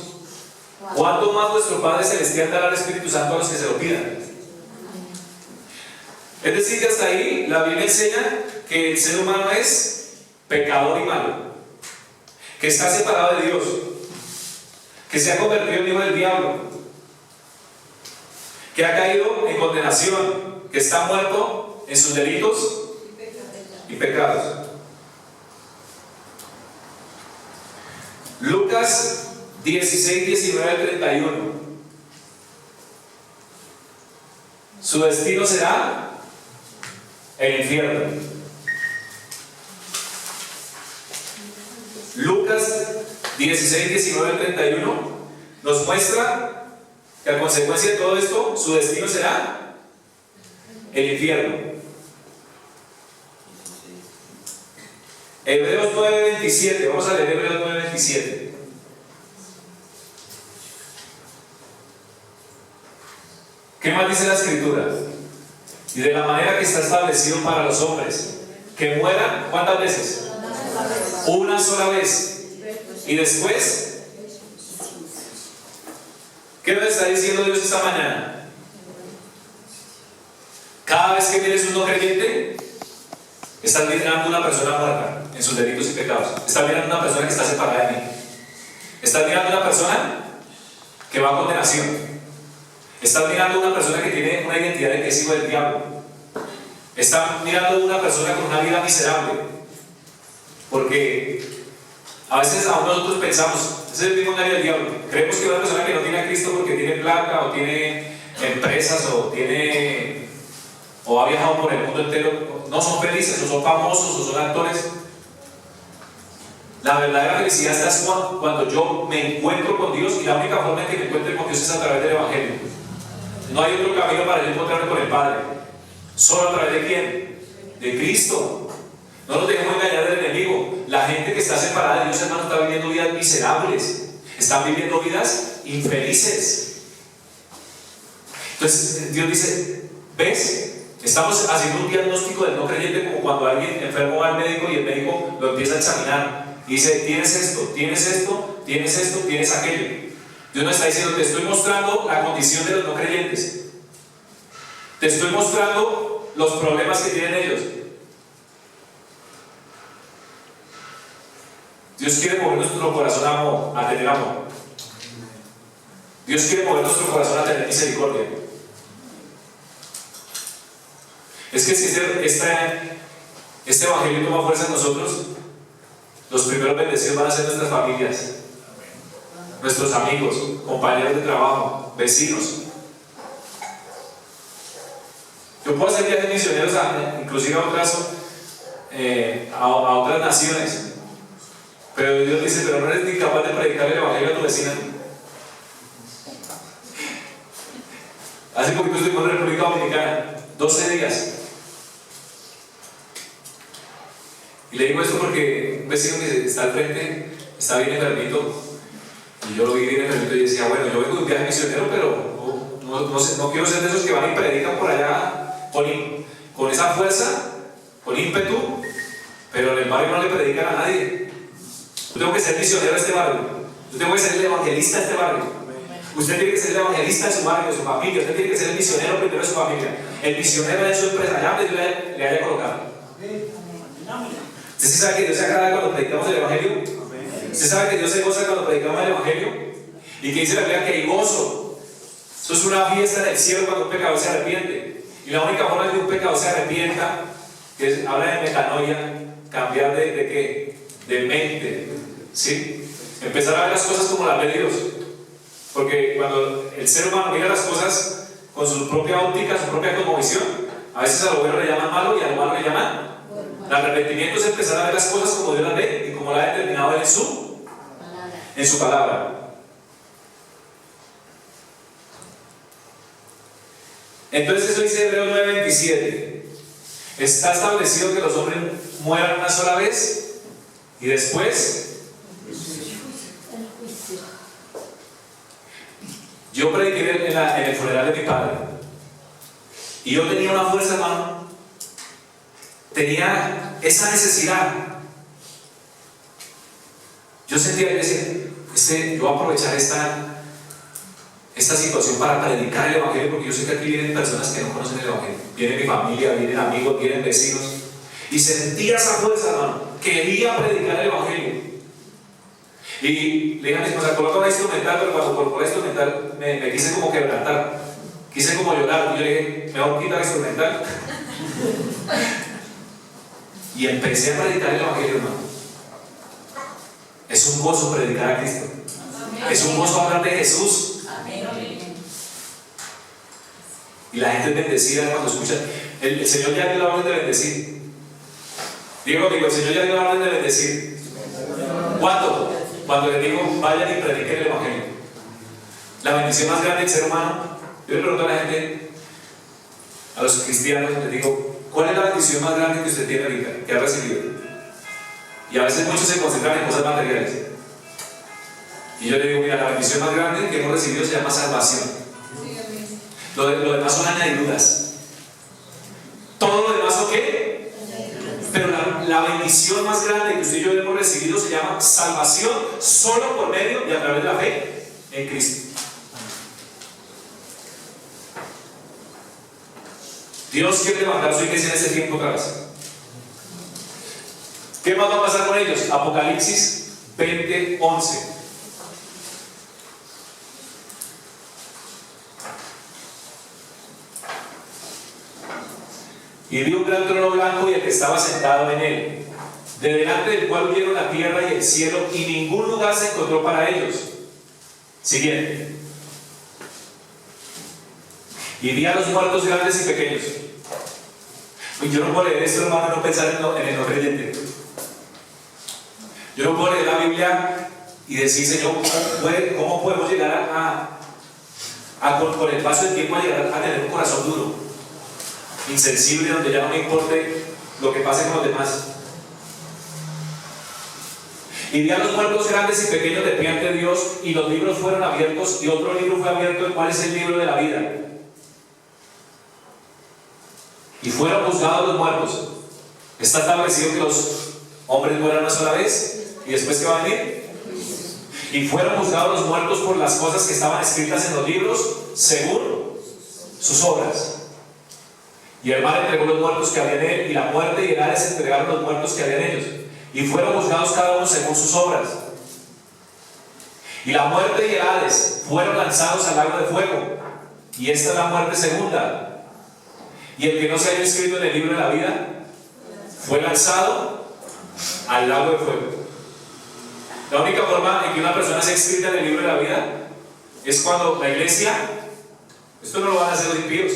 ¿cuánto más vuestro Padre Celestial dará al Espíritu Santo a los que se lo pidan? Es decir, que hasta ahí la Biblia enseña que el ser humano es pecador y malo, que está separado de Dios, que se ha convertido en hijo del diablo, que ha caído en condenación, que está muerto en sus delitos y pecados. Lucas 16, 19 al 31. Su destino será el infierno. Lucas 16, 19 al 31 nos muestra que a consecuencia de todo esto, su destino será el infierno. Hebreos 9:27, vamos a leer Hebreos 9:27. ¿Qué más dice la Escritura? Y de la manera que está establecido para los hombres, que mueran, ¿cuántas veces? Una sola vez. Y después, ¿qué nos está diciendo Dios esta mañana? Cada vez que tienes un no creyente, estás mirando a una persona muerta en sus delitos y pecados. Estás mirando a una persona que está separada de mí. Estás mirando a una persona que va a condenación. Estás mirando a una persona que tiene una identidad de que es hijo del diablo. Estás mirando a una persona con una vida miserable. Porque a veces aún nosotros pensamos, ese es el mismo engaño del diablo. Creemos que una persona que no tiene a Cristo porque tiene plata o tiene empresas o ha viajado por el mundo entero, no son felices, o son famosos, o son actores. La verdadera felicidad está cuando yo me encuentro con Dios, y la única forma en que me encuentre con Dios es a través del Evangelio. No hay otro camino para yo encontrarme con el Padre. ¿Solo a través de quién? De Cristo. No nos dejemos engañar del enemigo. La gente que está separada de Dios, hermano, está viviendo vidas miserables. Están viviendo vidas infelices. Entonces Dios dice, ¿ves? Estamos haciendo un diagnóstico del no creyente, como cuando alguien enfermo va al médico y el médico lo empieza a examinar y dice, tienes esto, tienes esto, tienes esto, tienes aquello. Dios nos está diciendo, te estoy mostrando la condición de los no creyentes, te estoy mostrando los problemas que tienen ellos. Dios quiere mover nuestro corazón a tener amor. Dios quiere mover nuestro corazón a tener misericordia. Es que si este evangelio toma fuerza en nosotros, los primeros bendecidos van a ser nuestras familias, nuestros amigos, compañeros de trabajo, vecinos. Yo puedo hacer viajes misioneros inclusive a otras naciones, pero Dios dice, pero no eres ni capaz de predicar el evangelio a tu vecina. Hace poquito estuvimos en República Dominicana, 12 días. Y le digo esto porque un vecino que está al frente está bien enfermito, y yo lo vi bien enfermito y decía, bueno, yo vengo de un viaje misionero, pero no quiero ser de esos que van y predican por allá con esa fuerza, con ímpetu, pero en el barrio no le predican a nadie. Yo tengo que ser misionero de este barrio, yo tengo que ser el evangelista de este barrio. Usted tiene que ser el evangelista de su barrio, de su familia. Usted tiene que ser el misionero primero de su familia, el misionero de su empresa, allá donde Dios le haya colocado. ¿Usted sí sabe que Dios se agrada cuando predicamos el evangelio? ¿Usted sabe que Dios se goza cuando predicamos el evangelio? Y que dice la Biblia que hay gozo. Eso es una fiesta en el cielo cuando un pecador se arrepiente. Y la única forma de que un pecador se arrepienta, habla de metanoia, cambiar de qué? De mente, ¿sí? Empezar a ver las cosas como las ve Dios. Porque cuando el ser humano mira las cosas con su propia óptica, su propia cosmovisión, a veces a lo bueno le llaman malo y a lo malo le llaman. El arrepentimiento es empezar a ver las cosas como Dios las ve y como las ha determinado Él en su en su palabra. Entonces eso dice Hebreos 9:27. Está establecido que los hombres mueran una sola vez y después yo prediqué en el funeral de mi padre y yo tenía una fuerza, hermano, tenía esa necesidad. Yo sentía que yo voy a aprovechar esta situación para predicar el evangelio, porque yo sé que aquí vienen personas que no conocen el evangelio, viene mi familia, vienen amigos, vienen vecinos, y sentía esa fuerza, hermano, quería predicar el evangelio. Y le dije a mi esposa, coloca una instrumental, pero cuando colocó la instrumental me quise como quebrantar, quise como llorar, y yo le dije, mejor quita la instrumental. Y empecé a predicar el evangelio, hermano. Es un gozo predicar a Cristo. Es un gozo hablar de Jesús. Y la gente es bendecida cuando escucha. El Señor ya dio la orden de bendecir. Digo, el Señor ya dio la orden de bendecir. ¿Cuándo? Cuando les digo, vayan y prediquen el evangelio. La bendición más grande del ser humano. Yo le pregunto a la gente, a los cristianos, les digo, ¿cuál es la bendición más grande que usted tiene ahorita, que ha recibido? Y a veces muchos se concentran en cosas materiales. Y yo le digo, mira, la bendición más grande que hemos recibido se llama salvación. Lo demás son añadiduras. Todo lo demás, ¿ok? Pero la bendición más grande que usted y yo hemos recibido se llama salvación, solo por medio y a través de la fe en Cristo. Dios quiere levantar su iglesia en ese tiempo otra vez. ¿Qué más va a pasar con ellos? Apocalipsis 20:11. Y vi un gran trono blanco y el que estaba sentado en él, de delante del cual huyeron la tierra y el cielo, y ningún lugar se encontró para ellos. Siguiente. Y vi a los muertos grandes y pequeños. Y yo no puedo leer esto, hermano, y no pensar en el no creyente. Yo no puedo leer la Biblia y decir, Señor, ¿cómo podemos llegar con el paso del tiempo a llegar a tener un corazón duro, insensible, donde ya no me importe lo que pase con los demás? Y vi a los muertos grandes y pequeños de pie ante Dios, y los libros fueron abiertos, y otro libro fue abierto, el cual es el libro de la vida. Y fueron juzgados los muertos. Está establecido que los hombres mueran una sola vez, y después ¿qué va a venir? Y fueron juzgados los muertos por las cosas que estaban escritas en los libros, según sus obras. Y el mal entregó los muertos que había en él, y la muerte y el Hades entregaron los muertos que había en ellos. Y fueron juzgados cada uno según sus obras. Y la muerte y el Hades fueron lanzados al lago de fuego. Y esta es la muerte segunda. Y el que no se haya inscrito en el libro de la vida fue lanzado al lago de fuego. La única forma en que una persona sea inscrita en el libro de la vida es cuando la iglesia, esto no lo van a hacer los impíos,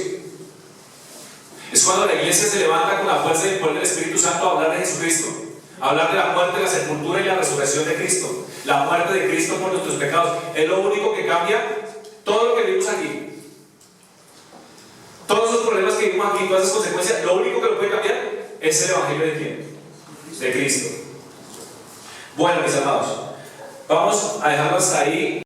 es cuando la iglesia se levanta con la fuerza y el poder del Espíritu Santo a hablar de Jesucristo, a hablar de la muerte, la sepultura y la resurrección de Cristo, la muerte de Cristo por nuestros pecados. Es lo único que cambia todo lo que vivimos aquí. Todos esos problemas que vivimos aquí, todas esas consecuencias, lo único que lo puede cambiar es el evangelio de quién? De Cristo. Bueno, mis amados, vamos a dejarlo hasta ahí.